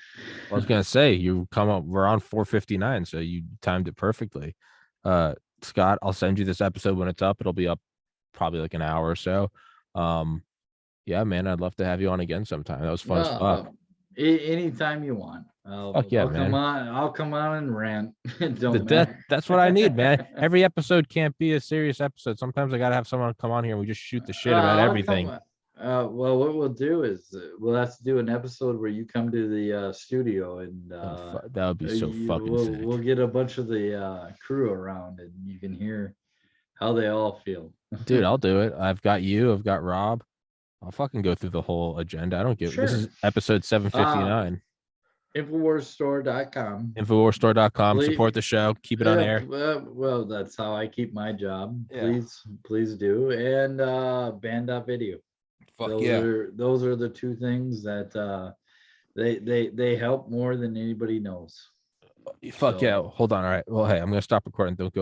I was gonna say you come up. We're on 4:59, so you timed it perfectly. Scott, I'll send you this episode when it's up. It'll be up probably like an hour or so. Yeah, man, I'd love to have you on again sometime. That was fun as fuck. Anytime you want. Fuck yeah, I'll come man. on. I'll come on and rant. It don't matter. That's what I need, man. Every episode can't be a serious episode. Sometimes I gotta have someone come on here and we just shoot the shit about I'll come. everything. Well, what we'll do is we'll have to do an episode where you come to the studio and That would be so fucking sick. we'll get a bunch of the crew around and you can hear how they all feel. Dude, I'll do it. I've got you. I've got Rob. I'll fucking go through the whole agenda. I don't give. This is Sure. episode 759. InfoWarsStore.com. InfoWarsStore.com. Please, Support the show. Keep it on air. well, that's how I keep my job. Yeah. Please do. And band.video. Fuck yeah. Those are the two things that they help more than anybody knows. Fuck yeah. So- Hold on. All right. Well, hey, I'm gonna stop recording. Don't go